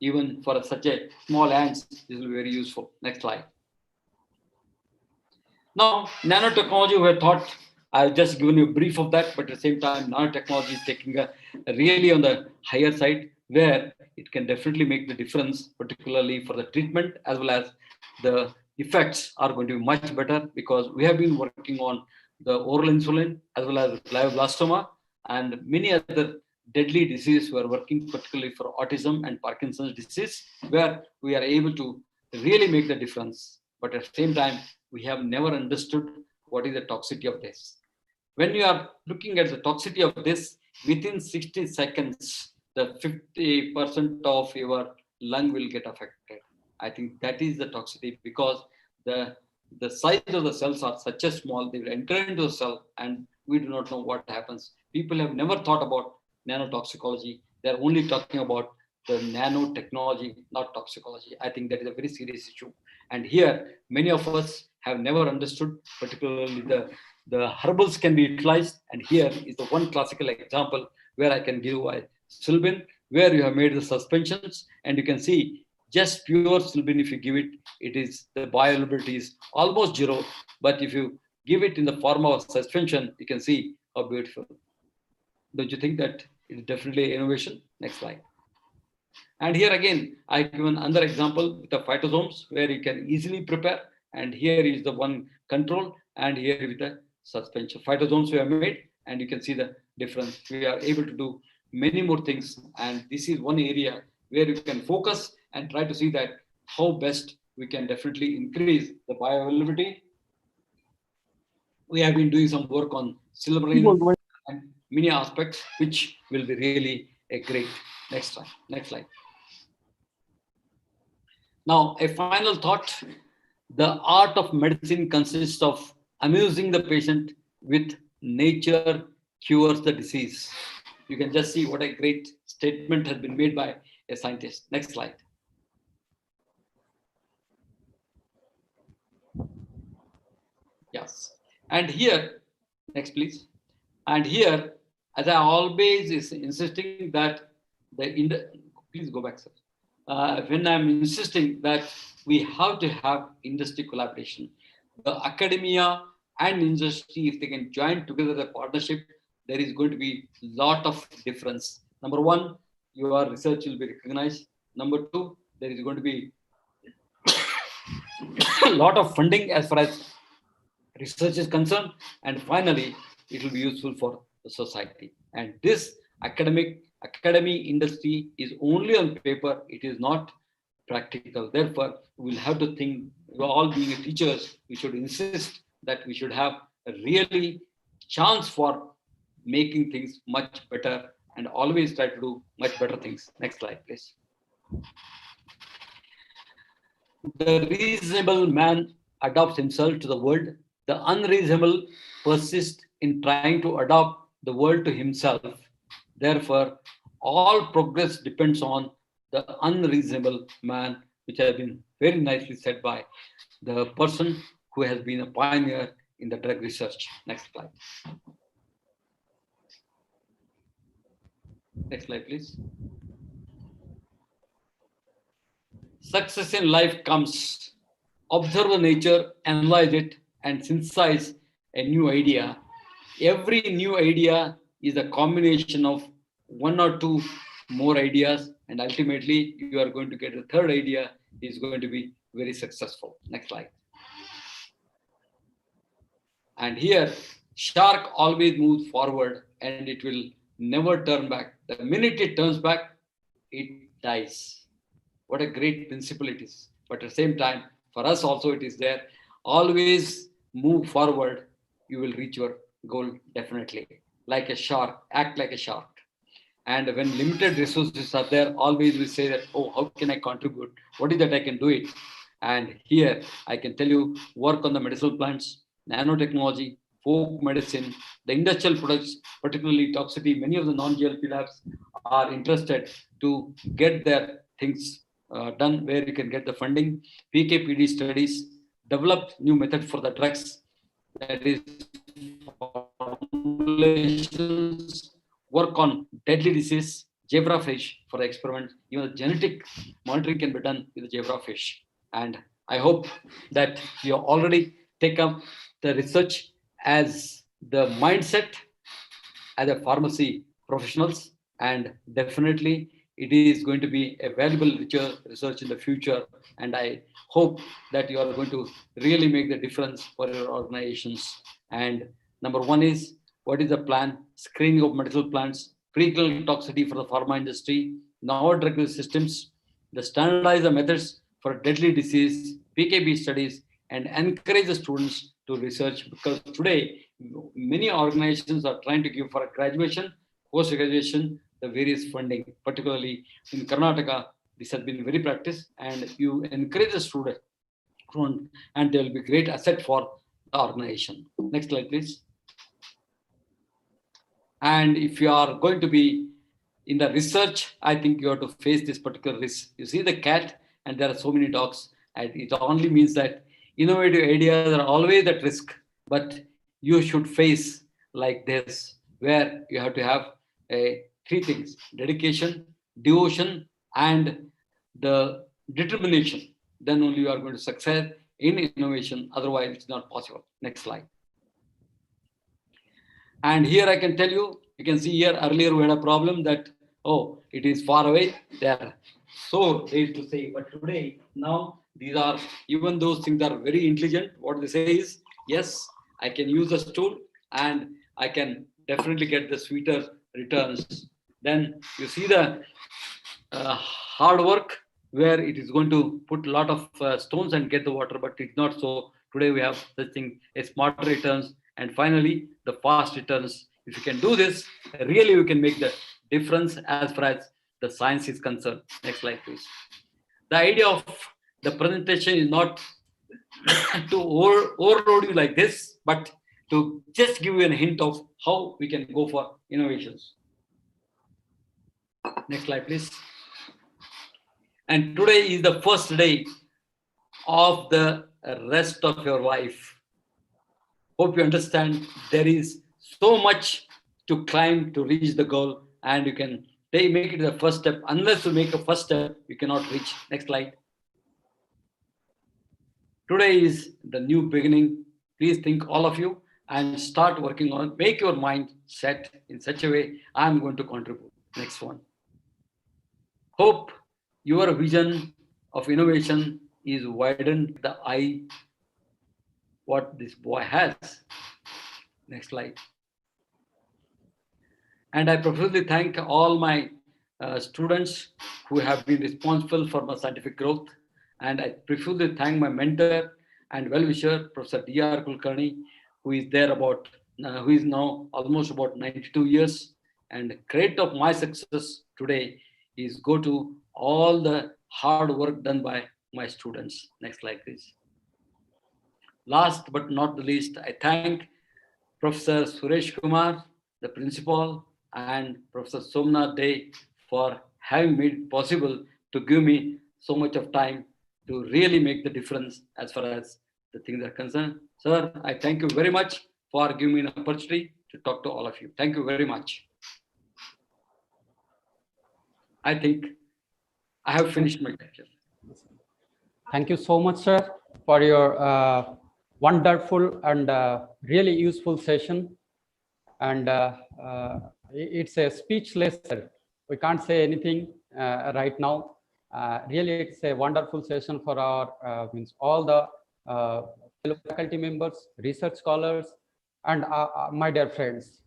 Even for such a small ants, this will be very useful. Next slide. Now, nanotechnology, we have thought, I've just given you a brief of that, but at the same time, nanotechnology is taking a really on the higher side, where it can definitely make the difference, particularly for the treatment, as well as the effects are going to be much better, because we have been working on the oral insulin as well as glioblastoma and many other deadly diseases. We are working particularly for autism and Parkinson's disease, where we are able to really make the difference. But at the same time, we have never understood what is the toxicity of this. When you are looking at the toxicity of this, within 60 seconds, the 50% of your lung will get affected. I think that is the toxicity, because the size of the cells are such a small, they will enter into the cell and we do not know what happens. People have never thought about nanotoxicology. They're only talking about the nanotechnology, not toxicology. I think that is a very serious issue. And here, many of us have never understood, particularly the herbals can be utilized. And here is the one classical example where I can give a Silbin, where you have made the suspensions, and you can see just pure Silbin, if you give it, it is the bioavailability is almost zero. But if you give it in the form of suspension, you can see how beautiful. Don't you think that it is definitely innovation? Next slide. And here again, I give another example with the phytosomes, where you can easily prepare. And here is the one control, and here with the suspension. Phytosomes we have made, and you can see the difference. We are able to do many more things. And this is one area where you can focus and try to see that how best we can definitely increase the bioavailability. We have been doing some work on silverine and many aspects, which will be really a great. Next slide. Next slide. Now, a final thought. The art of medicine consists of amusing the patient with nature cures the disease. You can just see what a great statement has been made by a scientist. Next slide. Yes. And here, next please. And here, as I always is insisting that please go back, sir. When I'm insisting that we have to have industry collaboration, the academia and industry, if they can join together the partnership, there is going to be a lot of difference. Number one, your research will be recognized. Number two, there is going to be a lot of funding as far as research is concerned. And finally, it will be useful for the society. And this academy industry is only on paper, it is not practical. Therefore, we will have to think, we all being teachers, we should insist that we should have a really chance for making things much better and always try to do much better things. Next slide, please. The reasonable man adapts himself to the world. The unreasonable persists in trying to adapt the world to himself. Therefore, all progress depends on the unreasonable man, which has been very nicely said by the person who has been a pioneer in the drug research. Next slide. Next slide, please. Success in life comes. Observe the nature, analyze it, and synthesize a new idea. Every new idea is a combination of one or two more ideas, and ultimately you are going to get a third idea is going to be very successful. Next slide. And here, shark always moves forward and it will never turn back. The minute it turns back, it dies. What a great principle it is. But at the same time, for us also it is there. Always move forward, you will reach your goal definitely. Like a shark, act like a shark. And when limited resources are there, always we say that, oh, how can I contribute? What is that I can do it? And here I can tell you, work on the medicinal plants, nanotechnology, folk medicine, the industrial products, particularly toxicity. Many of the non-GLP labs are interested to get their things done where you can get the funding. PKPD studies, develop new method for the drugs, that is formulations, work on deadly disease, zebrafish for the experiment. Even the genetic monitoring can be done with the zebrafish. And I hope that you already take up the research as the mindset as a pharmacy professionals, and definitely it is going to be a valuable research in the future. And I hope that you are going to really make the difference for your organizations. And number one is, what is the plan? Screening of medicinal plants, preclinical toxicity for the pharma industry, novel drug systems, the standardize the methods for deadly disease, PKB studies, and encourage the students to research, because today many organizations are trying to give for a graduation, post-graduation, the various funding, particularly in Karnataka. This has been very practiced, and you encourage the student and they will be great asset for the organization. Next slide, please. And if you are going to be in the research, I think you have to face this particular risk. You see the cat and there are so many dogs, and it only means that innovative ideas are always at risk, but you should face like this, where you have to have three things: dedication, devotion, and the determination. Then only you are going to succeed in innovation. Otherwise, it's not possible. Next slide. And here I can tell you, you can see here earlier we had a problem that, oh, it is far away there. So they used to say, but today, now these are, even those things are very intelligent. What they say is, yes, I can use this tool and I can definitely get the sweeter returns. Then you see the hard work where it is going to put a lot of stones and get the water, but it's not so. Today we have such thing, a smarter returns, and finally the fast returns. If you can do this, really you can make the difference as far as the science is concerned. Next slide, please. The idea of the presentation is not to overload you like this, but to just give you a hint of how we can go for innovations. Next slide, please. And today is the first day of the rest of your life. Hope you understand there is so much to climb to reach the goal, and you can make it the first step. Unless you make a first step, you cannot reach. Next slide. Today is the new beginning. Please think, all of you, and start working on it. Make your mind set in such a way, I'm going to contribute. Next one. Hope your vision of innovation is widened the eye what this boy has. Next slide. And I profusely thank all my students who have been responsible for my scientific growth. And I profusely thank my mentor and well-wisher, Professor D.R. Kulkarni, who is there about, who is now almost about 92 years. And credit of my success today is go to all the hard work done by my students. Next slide, please. Last but not the least, I thank Professor Suresh Kumar, the principal, and Professor Somnath Dey for having made it possible to give me so much of time to really make the difference as far as the things are concerned. Sir, I thank you very much for giving me an opportunity to talk to all of you. Thank you very much. I think I have finished my lecture. Thank you so much, sir, for your wonderful and really useful session. And it's a speechless, sir. We can't say anything right now. Really, it's a wonderful session for our means all the fellow faculty members, research scholars, and my dear friends.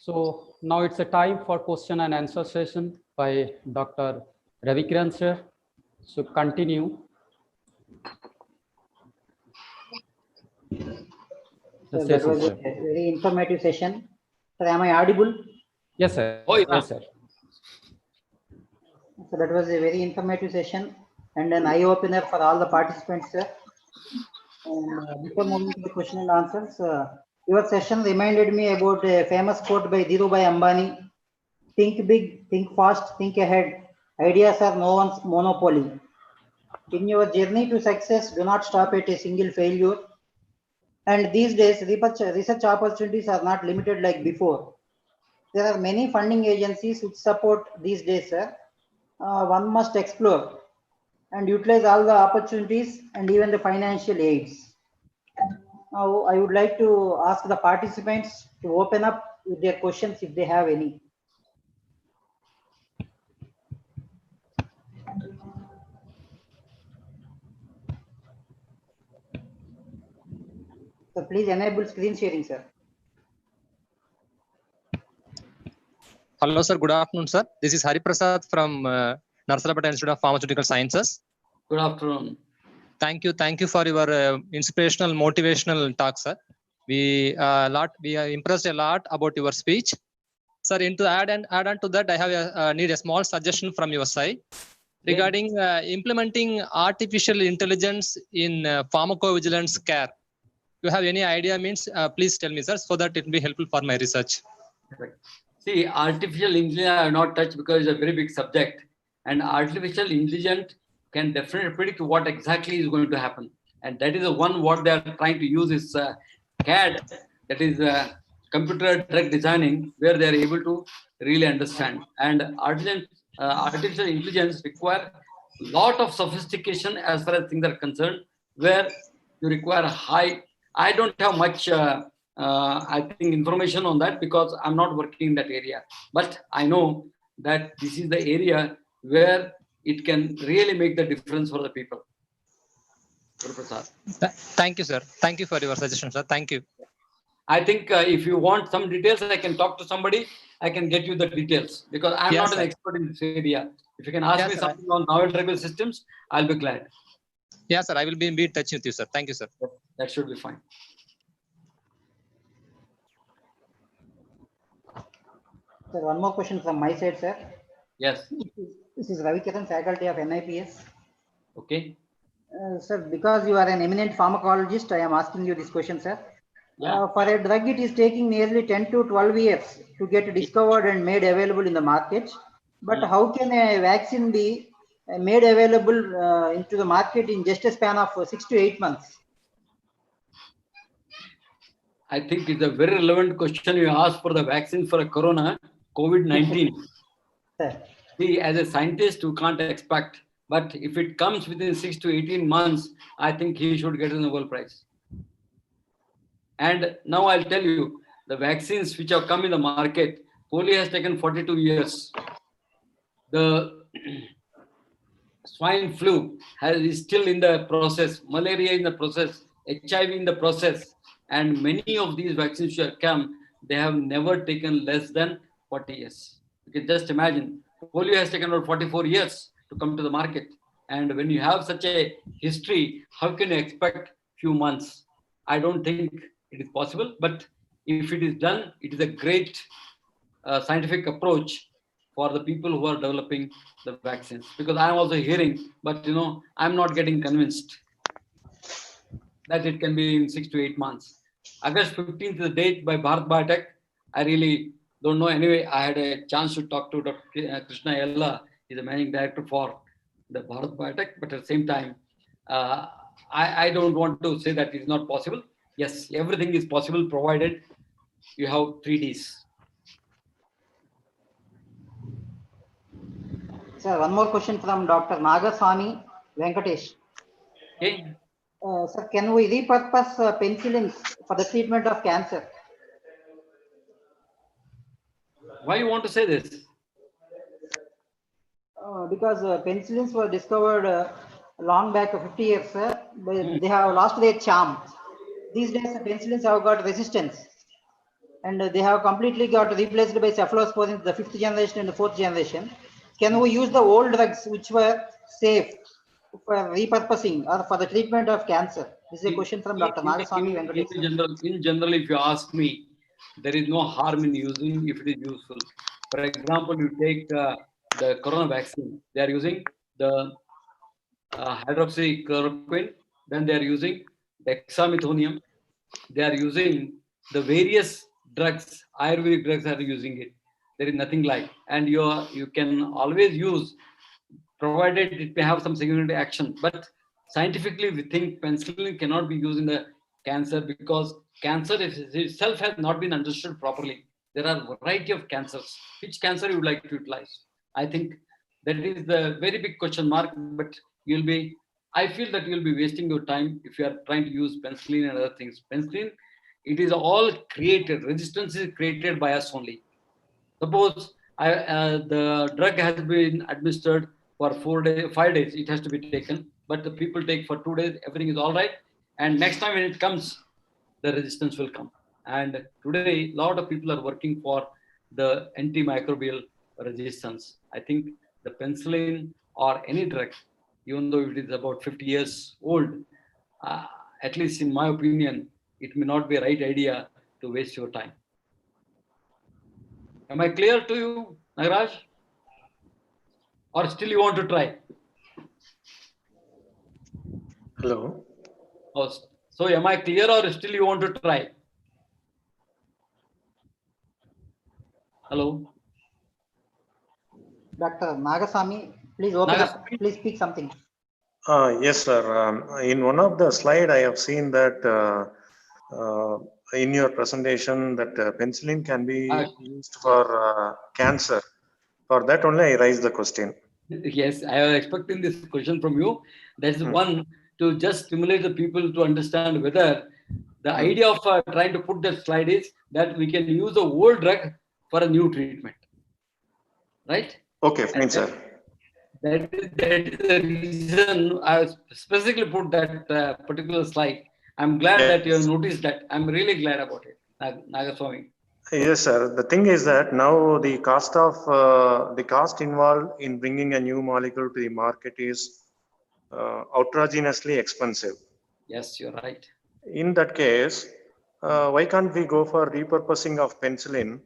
So now it's a time for question and answer session by Dr. Ravikiran, sir. So continue. So that was a very informative session. Sir, am I audible? Yes, sir. Oh, yeah. Yes, sir. So that was a very informative session and an eye-opener for all the participants, sir. And before moving to the question and answers, your session reminded me about a famous quote by Dhirubhai Ambani: "Think big, think fast, think ahead. Ideas are no one's monopoly." In your journey to success, do not stop at a single failure. And these days, research opportunities are not limited like before. There are many funding agencies which support these days, sir. One must explore and utilize all the opportunities and even the financial aids. Now, I would like to ask the participants to open up with their questions if they have any. So please enable screen sharing, sir. Hello, sir. Good afternoon, sir. This is Hari Prasad from Narsarapeta Institute of Pharmaceutical Sciences. Good afternoon. Thank you for your inspirational, motivational talk, sir. We are impressed a lot about your speech, sir. Add on to that, I have need a small suggestion from your side regarding implementing artificial intelligence in pharmacovigilance care. You have any idea? Means please tell me, sir, so that it will be helpful for my research. Right. See, artificial intelligence I have not touched because it's a very big subject, and artificial intelligence can definitely predict what exactly is going to happen, and that is the one what they are trying to use is CAD, that is computer drug designing, where they are able to really understand. And artificial intelligence require a lot of sophistication as far as things are concerned, where you require a high. I don't have much. I think information on that because I'm not working in that area. But I know that this is the area where it can really make the difference for the people. Thank you, sir. Thank you for your suggestion, sir. Thank you. I think if you want some details, I can talk to somebody. I can get you the details because I'm not an expert in this area. If you can ask me something on novel drug systems, I'll be glad. Yes, sir. I will be in touch with you, sir. Thank you, sir. That should be fine. Sir, one more question from my side, sir. Yes. This is Ravi Kiran, faculty of NIPS. Okay. Sir, because you are an eminent pharmacologist, I am asking you this question, sir. Yeah. For a drug, it is taking nearly 10 to 12 years to get discovered and made available in the market. But how can a vaccine be made available into the market in just a span of 6 to 8 months? I think it's a very relevant question you asked for the vaccine for a corona, COVID-19. See, as a scientist, you can't expect, but if it comes within 6 to 18 months, I think he should get a Nobel Prize. And now I'll tell you, the vaccines which have come in the market, polio has taken 42 years. The swine flu is still in the process, malaria in the process, HIV in the process, and many of these vaccines which have come, they have never taken less than 40 years. You can just imagine, polio has taken about 44 years to come to the market. And when you have such a history, how can you expect few months? I don't think it is possible, but if it is done, it is a great scientific approach for the people who are developing the vaccines. Because I'm also hearing, but I'm not getting convinced that it can be in 6 to 8 months. August 15th is the date by Bharat Biotech. I really don't know. Anyway, I had a chance to talk to Dr. Krishna Yella. He's the managing director for the Bharat Biotech, but at the same time, I don't want to say that it's not possible. Yes, everything is possible provided you have 3Ds. Sir, one more question from Dr. Nagaswamy Venkatesh. Okay. Sir, can we repurpose penicillins for the treatment of cancer? Why you want to say this? Because penicillins were discovered long back, 50 years, but they have lost their charm. These days, the penicillins have got resistance, and they have completely got replaced by cephalosporins, the 5th generation and the 4th generation. Can we use the old drugs which were safe for repurposing or for the treatment of cancer? This is a question from Dr. Nagaswamy Venkatesh. In general, if you ask me, there is no harm in using if it is useful. For example, you take the corona vaccine, they are using the hydroxychloroquine, then they are using dexamethasone, they are using the various drugs, Ayurvedic drugs are using it. There is nothing like, and you can always use, provided it may have some secondary action. But scientifically, we think penicillin cannot be used in the cancer because cancer itself has not been understood properly. There are a variety of cancers. Which cancer you would like to utilize? I think that is the very big question mark. But I feel that you'll be wasting your time if you are trying to use penicillin and other things. Penicillin, it is all created. Resistance is created by us only. Suppose the drug has been administered for 5 days, it has to be taken, but the people take for 2 days, everything is all right. And next time when it comes, the resistance will come. And today, a lot of people are working for the antimicrobial resistance. I think the penicillin or any drug, even though it is about 50 years old, at least in my opinion, it may not be a right idea to waste your time. Am I clear to you, Nagaraj? Or still you want to try? Hello. Oh, so am I clear or still you want to try? Hello? Dr. Nagasamy, please open up. Please speak something. Yes, sir. In one of the slide, I have seen that in your presentation that penicillin can be used for cancer. For that only, I raised the question. Yes, I was expecting this question from you. That's one, to just stimulate the people to understand whether the idea of trying to put that slide is that we can use a old drug for a new treatment. Right? Okay, fine, sir. That is the reason I specifically put that particular slide. I'm glad that you have noticed that. I'm really glad about it, Nagaswamy. Yes, sir. The thing is that now the cost involved in bringing a new molecule to the market is outrageously expensive. Yes, you're right. In that case, why can't we go for repurposing of penicillin?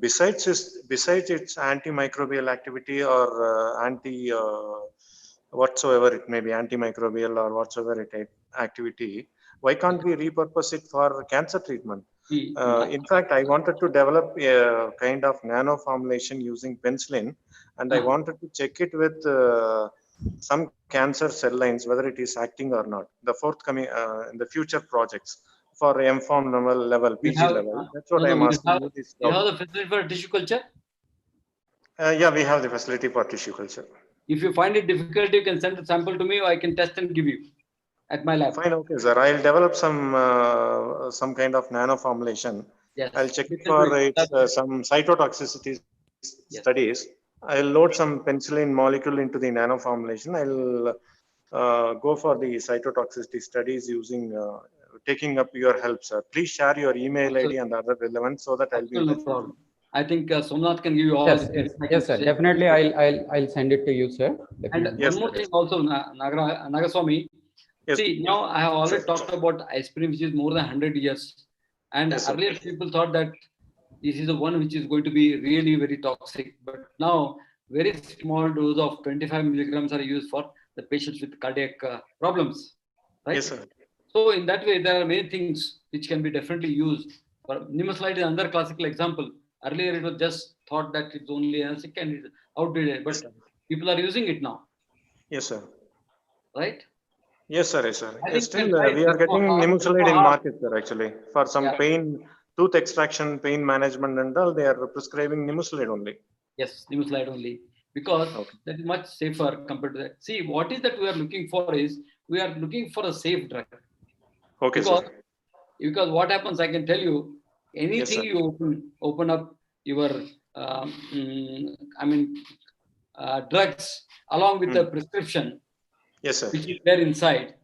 Besides its antimicrobial activity or whatsoever it may be, antimicrobial or whatsoever activity, why can't we repurpose it for cancer treatment? In fact, I wanted to develop a kind of nano formulation using penicillin, and I wanted to check it with some cancer cell lines, whether it is acting or not. The forthcoming in the future projects for M-Form level, PG level. That's what I'm asking you. You have the facility for tissue culture? Yeah, we have the facility for tissue culture. If you find it difficult, you can send the sample to me, or I can test and give you at my lab. Fine, okay, sir. I'll develop some kind of nano formulation. Yes. I'll check it for some cytotoxicity studies. I'll load some penicillin molecule into the nano formulation. I'll go for the cytotoxicity studies using taking up your help, sir. Please share your email ID and other relevant so that I'll be. No problem. I think Somnath can give you all. Yes, sir. Definitely, I'll send it to you, sir. Definitely. And one more thing also, Nagaswamy. Yes. See, now I have already talked about aspirin, which is more than 100 years. And earlier people thought that this is the one which is going to be really very toxic. But now, very small dose of 25 milligrams are used for the patients with cardiac problems. Right? Yes, sir. So in that way, there are many things which can be definitely used. For Nimesulide is another classical example. Earlier, it was just thought that it's only a sick and it's outdated, but people are using it now. Yes, sir. Right? Yes, sir. Yes, sir. Still, we are getting Nimesulide in market, sir, actually. For some pain, tooth extraction, pain management and all, they are prescribing Nimesulide only. Yes, Nimesulide only. Because that is much safer compared to that. See, what is that we are looking for is, we are looking for a safe drug. Okay, because what happens, I can tell you, anything you open up your, drugs along with the prescription, yes, sir, which is there inside,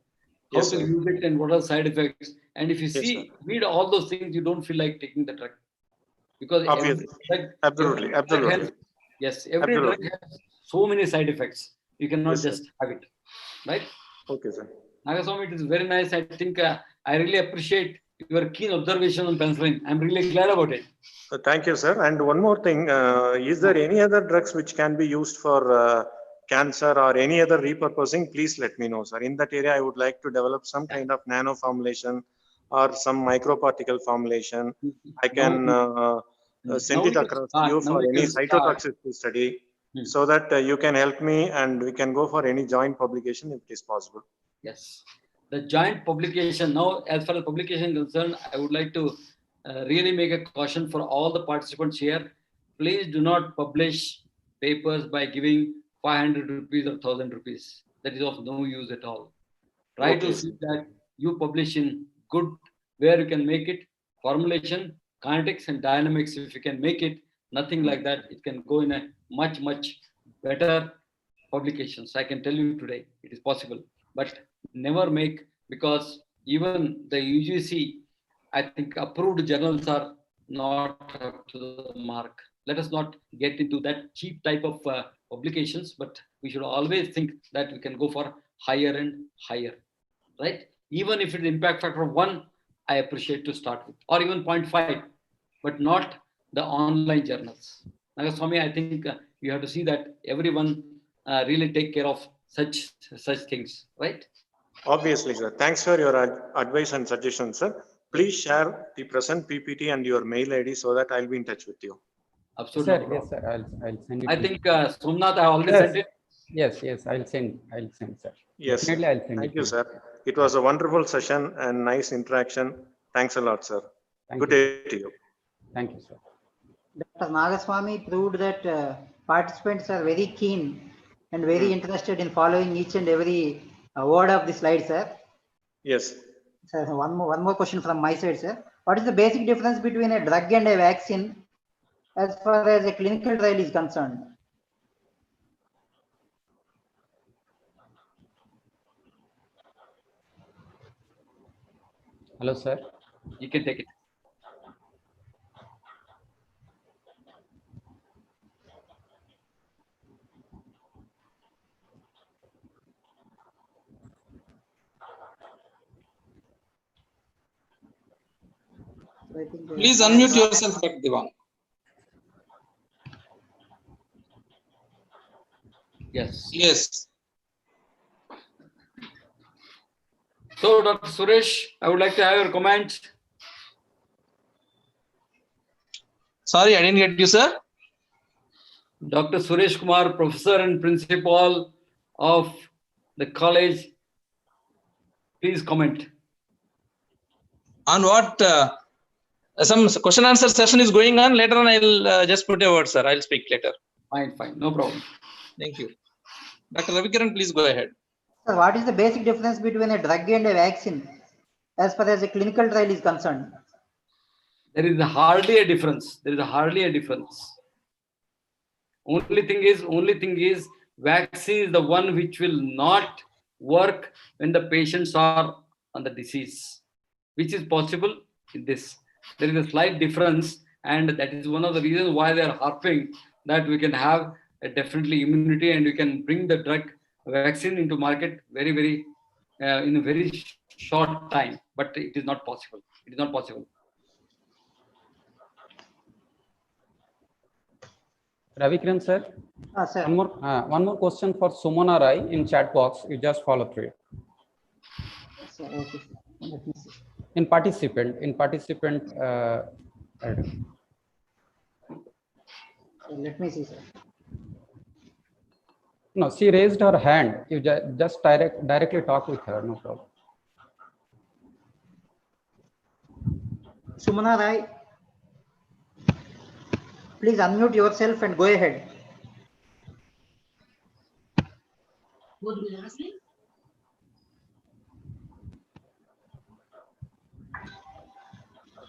how to use it and what are the side effects. And if you read all those things, you don't feel like taking the drug. Because obviously, absolutely. Yes, every drug has so many side effects. You cannot just have it, right? Okay, sir. Nagaswamy, it is very nice. I think I really appreciate your keen observation on penicillin. I'm really glad about it. Thank you, sir. And one more thing, is there any other drugs which can be used for cancer or any other repurposing? Please let me know, sir. In that area, I would like to develop some kind of nano formulation or some microparticle formulation. I can send it across to you for any cytotoxicity study so that you can help me and we can go for any joint publication if it is possible. Yes. The joint publication, now as far as publication is concerned, I would like to really make a caution for all the participants here. Please do not publish papers by giving 500 rupees or 1000 rupees. That is of no use at all. Try to see that you publish in good, where you can make it, formulation, kinetics and dynamics. If you can make it, nothing like that, it can go in a much, much better publications. I can tell you today, it is possible. But never make, because even the UGC, I think approved journals are not up to the mark. Let us not get into that cheap type of publications, but we should always think that we can go for higher and higher, right? Even if it's impact factor of 1, I appreciate to start with, or even 0.5, but not the online journals. Nagaswamy, I think you have to see that everyone really take care of such things, right? Obviously, sir. Thanks for your advice and suggestions, sir. Please share the present PPT and your mail ID so that I'll be in touch with you. Absolutely. Sir, yes, sir. I'll send it. I think Somnath, I already sent it. Yes, I'll send, sir. Yes. Definitely, I'll send it. Thank you, sir. It was a wonderful session and nice interaction. Thanks a lot, sir. Good you. day to you. Thank you, sir. Dr. Nagaswamy proved that participants are very keen and very interested in following each and every word of the slide, sir. Yes. Sir, one more question from my side, sir. What is the basic difference between a drug and a vaccine as far as a clinical trial is concerned? Hello, sir. You can take it. Please unmute yourself, Dr. Devang. Yes. Yes. So, Dr. Suresh, I would like to have your comment. Sorry, I didn't get you, sir. Dr. Suresh Kumar, Professor and Principal of the college, please comment. On what? Some question answer session is going on. Later on, I'll just put a word, sir. I'll speak later. Fine, no problem. Thank you. Dr. Ravikiran, please go ahead. Sir, what is the basic difference between a drug and a vaccine as far as a clinical trial is concerned? There is hardly a difference. Only thing is, vaccine is the one which will not work when the patients are on the disease, which is possible in this. There is a slight difference, and that is one of the reasons why they are harping that we can have a definitely immunity and we can bring the drug vaccine into market very in a very short time. But it is not possible. It is not possible. Ravikiran, sir. Sir. One more question for Sumana Rai in chat box. You just follow through it. Sir, okay. Let me see. In participant. Let me see, sir. No, she raised her hand. You just directly talk with her. No problem. Sumana Rai, please unmute yourself and go ahead.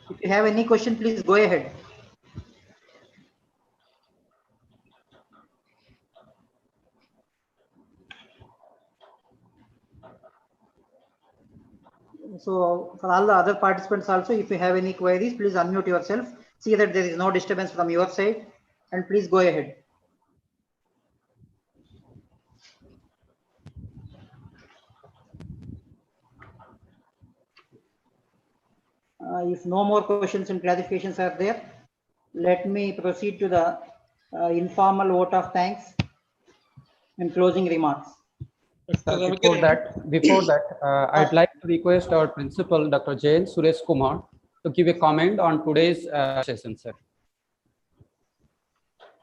If you have any question, please go ahead. So for all the other participants also, if you have any queries, please unmute yourself. See that there is no disturbance from your side, and please go ahead. If no more questions and clarifications are there, let me proceed to the informal vote of thanks and closing remarks. Before that, I'd like to request our principal, Dr. Jain Suresh Kumar, to give a comment on today's session, sir.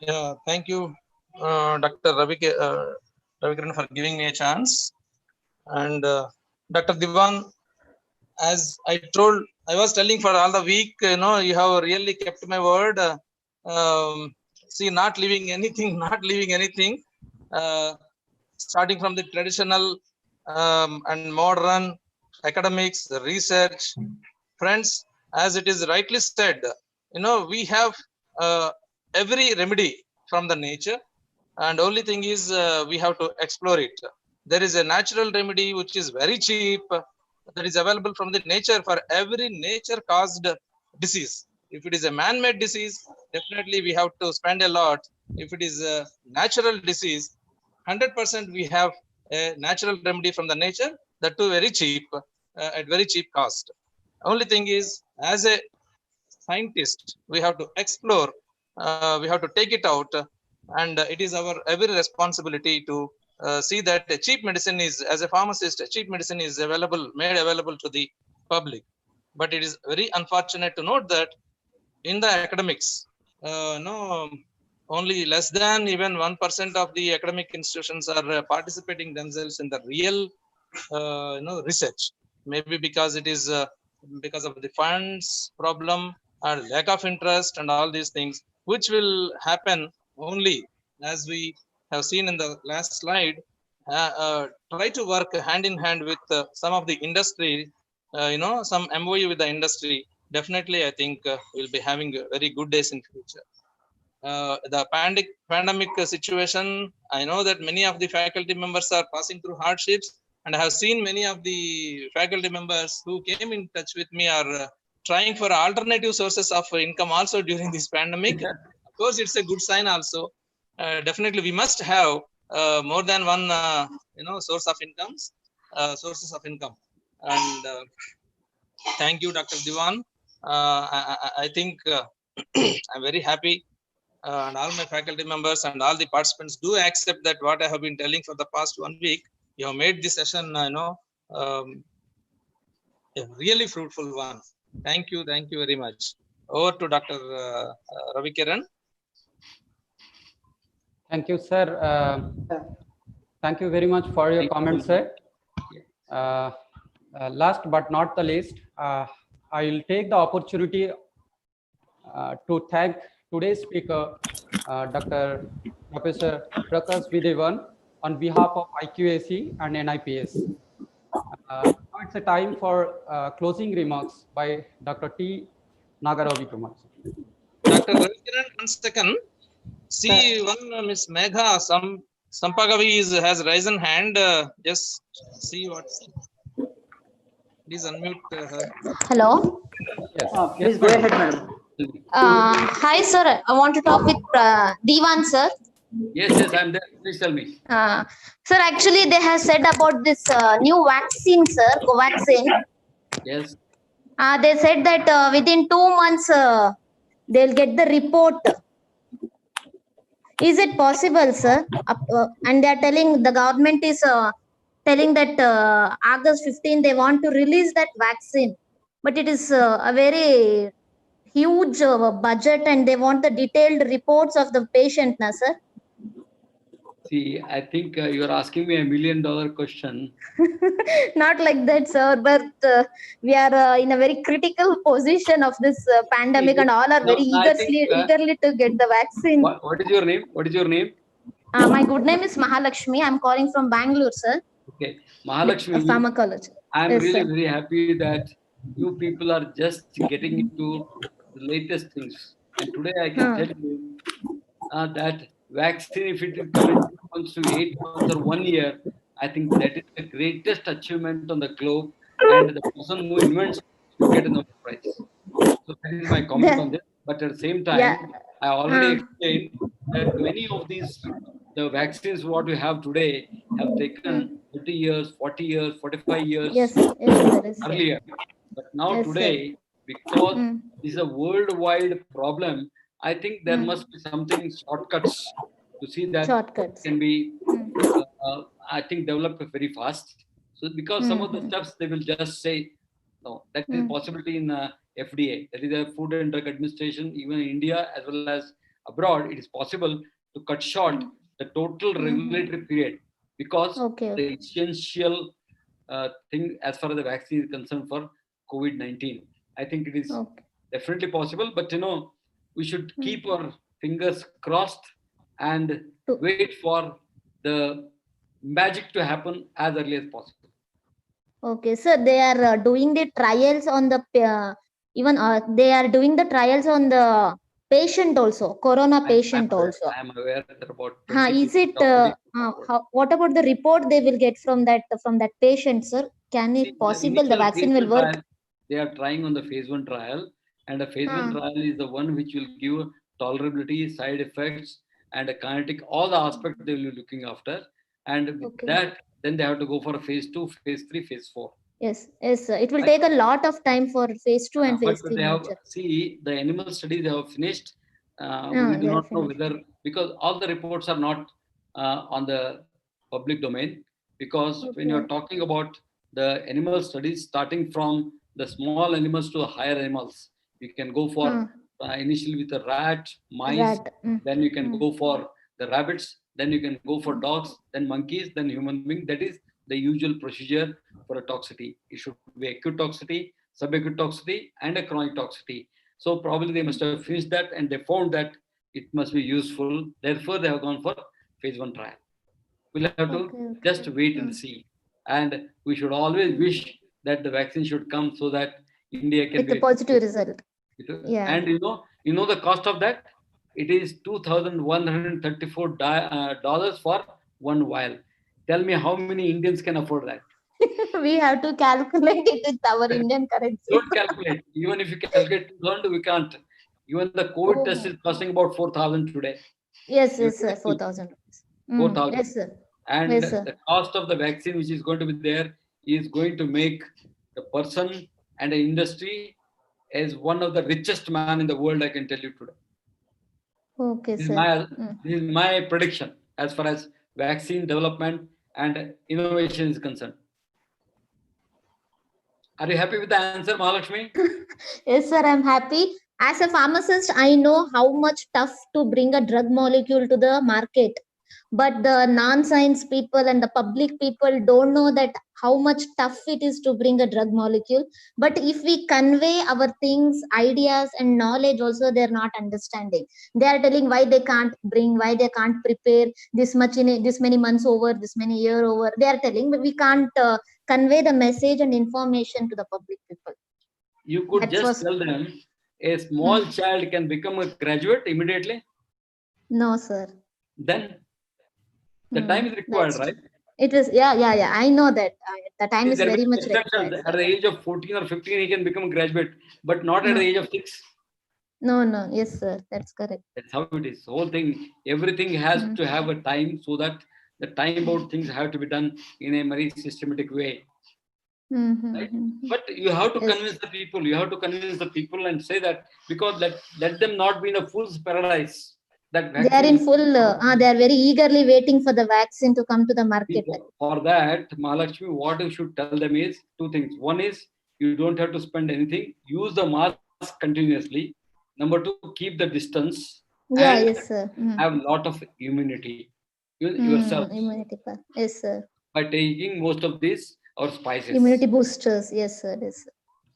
Yeah, thank you, Dr. Ravikiran, for giving me a chance. And Dr. Divan, as I was telling for all the week, you know, you have really kept my word. See, not leaving anything, starting from the traditional and modern academics, research. Friends, as it is rightly said, you know, we have every remedy from the nature, and only thing is we have to explore it. There is a natural remedy which is very cheap, that is available from the nature for every nature caused disease. If it is a man-made disease, definitely we have to spend a lot. If it is a natural disease, 100% we have a natural remedy from the nature, that too very cheap, at very cheap cost. Only thing is, as a scientist, we have to explore, we have to take it out, and it is our every responsibility to see that a cheap medicine is, as a pharmacist, a cheap medicine is made available to the public. But it is very unfortunate to note that in the academics, only less than even 1% of the academic institutions are participating themselves in the real research. Maybe because it is because of the funds problem or lack of interest and all these things, which will happen only, as we have seen in the last slide, try to work hand in hand with some of the industry, some MOU with the industry. Definitely, I think we'll be having very good days in future. The pandemic situation, I know that many of the faculty members are passing through hardships, and I have seen many of the faculty members who came in touch with me are trying for alternative sources of income also during this pandemic. Of course, it's a good sign also. Definitely, we must have more than one, sources of income. And thank you, Dr. Divan. I think I'm very happy. And all my faculty members and all the participants do accept that what I have been telling for the past 1 week, you have made this session, a really fruitful one. Thank you very much. Over to Dr. Ravikiran. Thank you, sir. Thank you very much for your comments, sir. Last but not the least, I will take the opportunity to thank today's speaker, Dr. Professor Prakash Videvan, on behalf of IQAC and NIPS. Now it's a time for closing remarks by Dr. T. Nagaravi Kumar. Dr. Ravikiran, 1 second. See, one Miss Megha Sampagavi has risen hand. Just see what. Please unmute her. Hello. Yes. Please go ahead, madam. Hi, sir. I want to talk with Divan, sir. Yes, I'm there. Please tell me. Sir, actually, they have said about this new vaccine, sir, Covaxin. Yes. They said that within 2 months, they'll get the report. Is it possible, sir? And they're telling, the government is telling that August 15, they want to release that vaccine. But it is a very huge budget, and they want the detailed reports of the patient, na, sir? See, I think you're asking me $1 million question. Not like that, sir, but we are in a very critical position of this pandemic, and all are very eagerly to get the vaccine. What is your name? What is your name? My good name is Mahalakshmi. I'm calling from Bangalore, sir. Okay, Mahalakshmi. Pharmacology. I'm Yes, really sir. very happy that you people are just getting into the latest things. And today I can tell you that vaccine, if it will come in 2 months to 8 months or 1 year, I think that is the greatest achievement on the globe. And the person who invents will get a Nobel Prize. So that is my comment on this. But at the same time, I already explained that many of the vaccines what we have today have taken 30 years, 40 years, 45 years Yes, yes, earlier. But now yes, today, because this is a worldwide problem. I think there must be something shortcuts to see that Shortcuts. can be, I think, developed very fast. So because some of the steps they will just say, no, that is possibility in FDA, that is the Food and Drug Administration, even in India as well as abroad, it is possible to cut short the total regulatory period because the essential thing as far as the vaccine is concerned for COVID-19. I think it is definitely possible, but we should keep our fingers crossed and wait for the magic to happen as early as possible. Okay, so they are doing the trials on the they are doing the trials on the patient also, corona patient also. I am aware that about. Is it what about the report they will get from that patient, sir? Can it possible the vaccine will work? They are trying on the phase 1 trial, and a phase 1 trial is the one which will give tolerability, side effects, and a kinetic, all the aspects they will be looking after. And with that, then they have to go for a phase 2, phase 3, phase 4. Yes, sir. It will take a lot of time for phase 2 and phase 3. They have, see, the animal studies they have finished. We do not know whether, because all the reports are not on the public domain, because when you're talking about the animal studies, starting from the small animals to the higher animals, you can go for initially with the rat, mice, then you can go for the rabbits, then you can go for dogs, then monkeys, then human being. That is the usual procedure for a toxicity. It should be acute toxicity, subacute toxicity, and a chronic toxicity. So probably they must have finished that and they found that it must be useful. Therefore, they have gone for phase 1 trial. We'll have to just wait and see. And we should always wish that the vaccine should come so that India can with a positive result. And you know the cost of that? It is $2,134 for one vial. Tell me how many Indians can afford that? We have to calculate it with our Indian currency. Don't calculate. Even if you calculate 2,000, we can't. Even the COVID test is costing about 4,000 today. Yes, sir. 4,000. 4,000. Yes, sir. And the cost of the vaccine which is going to be there is going to make the person and the industry as one of the richest man in the world, I can tell you today. Okay, this sir. This is my prediction as far as vaccine development and innovation is concerned. Are you happy with the answer, Mahalakshmi? Yes, sir, I'm happy. As a pharmacist, I know how much tough to bring a drug molecule to the market. But the non-science people and the public people don't know that how much tough it is to bring a drug molecule. But if we convey our things, ideas and knowledge also, they're not understanding. They are telling why they can't bring, why they can't prepare this much in this many months over, this many year over. They are telling, but we can't convey the message and information to the public people. You could just tell them a small child can become a graduate immediately. No, sir. Then the time is required, right? It is, yeah. I know that. The time is very much required. At the age of 14 or 15, he can become a graduate, but not at the age of 6. No. Yes, sir. That's correct. That's how it is. The whole thing, everything has to have a time so that the time-bound things have to be done in a very systematic way. Right? But you have to convince the people. You have to convince the people and say that, because let them not be in a fool's paradise. That they are in full, they are very eagerly waiting for the vaccine to come to the market. For that, Mahalakshmi, what you should tell them is 2 things. One is, you don't have to spend anything. Use the mask continuously. Number 2, keep the distance. Yeah, and yes, sir. Have a lot of immunity yourself. Immunity, yes, sir. By taking most of these or spices. Immunity boosters, yes, sir. Yes, sir.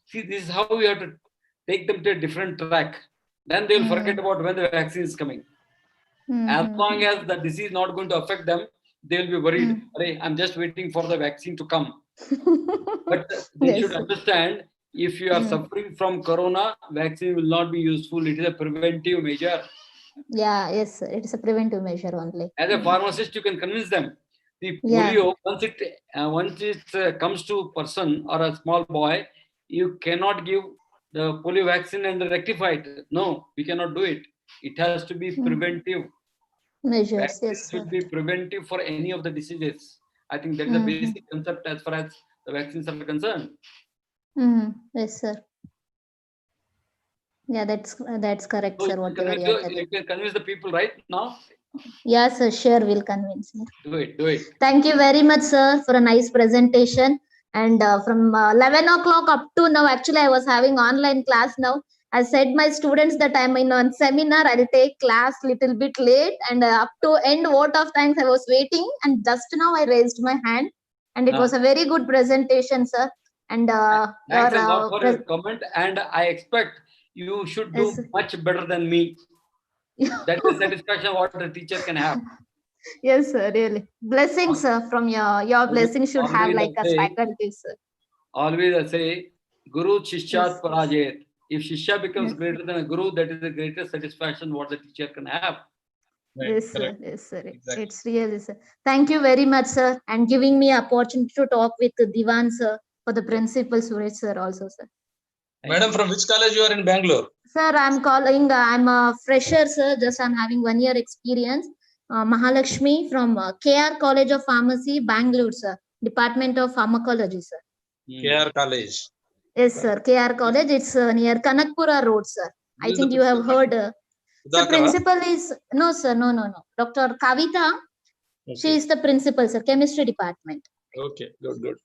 See, this is how we have to take them to a different track. Then they will forget about when the vaccine is coming. As long as the disease is not going to affect them, they will be worried. I'm just waiting for the vaccine to come. But they should understand, if you are suffering from corona, vaccine will not be useful. It is a preventive measure. Yeah, yes, sir. It is a preventive measure only. As a pharmacist, you can convince them. The polio, once it comes to person or a small boy, you cannot give the polio vaccine and rectify it. No, we cannot do it. It has to be preventive. Measures, yes, sir. It should be preventive for any of the diseases. I think that is the basic concept as far as the vaccines are concerned. Yes, sir. Yeah, that's correct, So sir. Whatever you are telling. you can convince the people right now. Yes, sir. Sure, we'll convince. Sir. Do it. Do it. Thank you very much, sir, for a nice presentation. And from 11 o'clock up to now, actually, I was having online class now. I said my students that I'm in on seminar, I'll take class little bit late, and up to end vote of thanks, I was waiting, and just now I raised my hand, and it was a very good presentation, sir. And thanks a lot for your comment, and I expect you should do much better than me. That's the satisfaction what a teacher can have. Yes, sir. Really, blessings, sir. From your blessings should have like us faculties, sir. Always I say, Guru Shishyat Parajayat. If Shishya becomes greater than a Guru, that is the greatest satisfaction what the teacher can have. Yes, sir. Yes, sir. Exactly. It's really, sir. Thank you very much, sir, and giving me opportunity to talk with Divan, sir, for the principal Suresh, sir, also, sir. Madam, from which college you are in Bangalore? Sir, I'm a fresher, sir. Just I'm having 1 year experience. Mahalakshmi from KR College of Pharmacy, Bangalore, sir. Department of Pharmacology, sir. KR College. Yes, sir. KR College. It's near Kanakpura Road, sir. I think you have heard. The principal is no, sir. No. Dr. Kavita. Okay. She is the principal, sir. Chemistry department. Okay, good.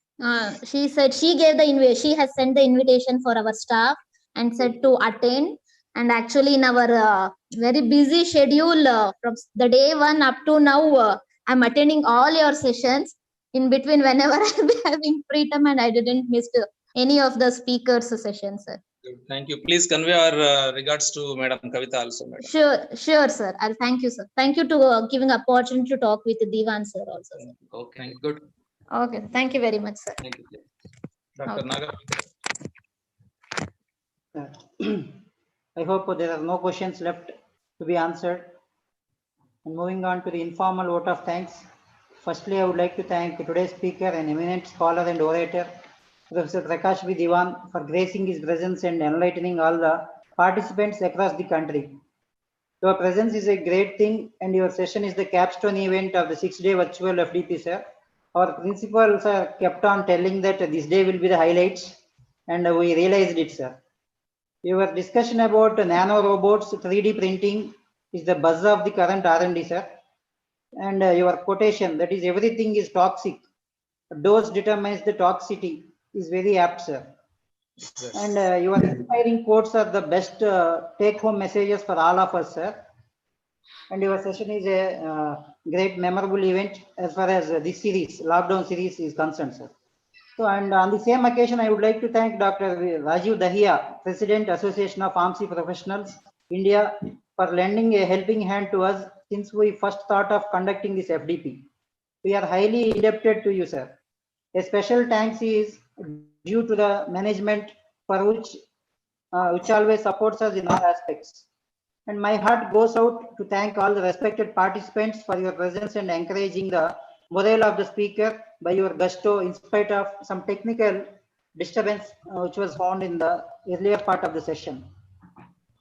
She said she gave the invitation. She has sent the invitation for our staff and said to attend. And actually, in our very busy schedule from the day one up to now, I'm attending all your sessions. In between, whenever I'll be having free time, and I didn't miss any of the speakers' sessions, sir. Thank you. Please convey our regards to Madam Kavita also, madam. Sure, sir. I'll thank you, sir. Thank you to giving opportunity to talk with Divan, sir, also. Sir. Okay, good. Okay, thank you very much, sir. Thank you. Dr. Nagar. I hope there are no questions left to be answered. And moving on to the informal vote of thanks. Firstly, I would like to thank today's speaker, an eminent scholar and orator, Professor Prakash V. Diwan, for gracing his presence and enlightening all the participants across the country. Your presence is a great thing, and your session is the capstone event of the 6-day virtual FDP, sir. Our principal, sir, kept on telling that this day will be the highlights, and we realized it, sir. Your discussion about nano robots, 3D printing is the buzz of the current R&D, sir. And your quotation, that is everything is toxic. Dose determines the toxicity, is very apt, sir. Yes. And your inspiring quotes are the best take-home messages for all of us, sir. And your session is a great memorable event as far as this series, lockdown series, is concerned, sir. So, and on the same occasion, I would like to thank Dr. Rajiv Dahiya, President, Association of Pharmacy Professionals, India, for lending a helping hand to us since we first thought of conducting this FDP. We are highly indebted to you, sir. A special thanks is due to the management for which always supports us in all aspects. And my heart goes out to thank all the respected participants for your presence and encouraging the morale of the speaker by your gusto in spite of some technical disturbance which was found in the earlier part of the session.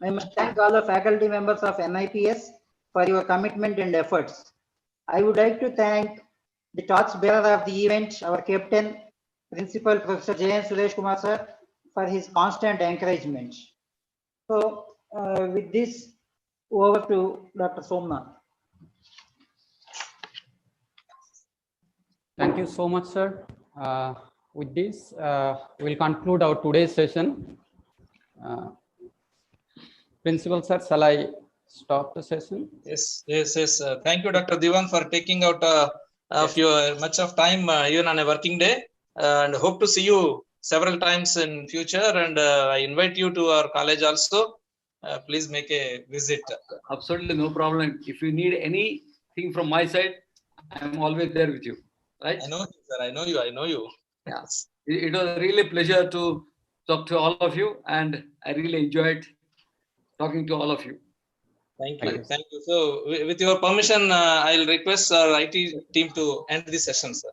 I must thank all the faculty members of NIPS for your commitment and efforts. I would like to thank the torchbearer of the event, our captain, Principal Professor J.N. Suresh Kumar sir, for his constant encouragement. So, with this, over to Dr. Somnath. Thank you so much, sir. With this, we'll conclude our today's session. Principal sir, shall I stop the session? Yes. Thank you, Dr. Diwan, for taking out much of time even on a working day, and hope to see you several times in future. And I invite you to our college also. Please make a visit. Absolutely no problem. If you need anything from my side, I'm always there with you. Right? I know you, sir. I know you. Yes. It was really a pleasure to talk to all of you, and I really enjoyed talking to all of you. Thank you. So, with your permission, I'll request our IT team to end this session, sir.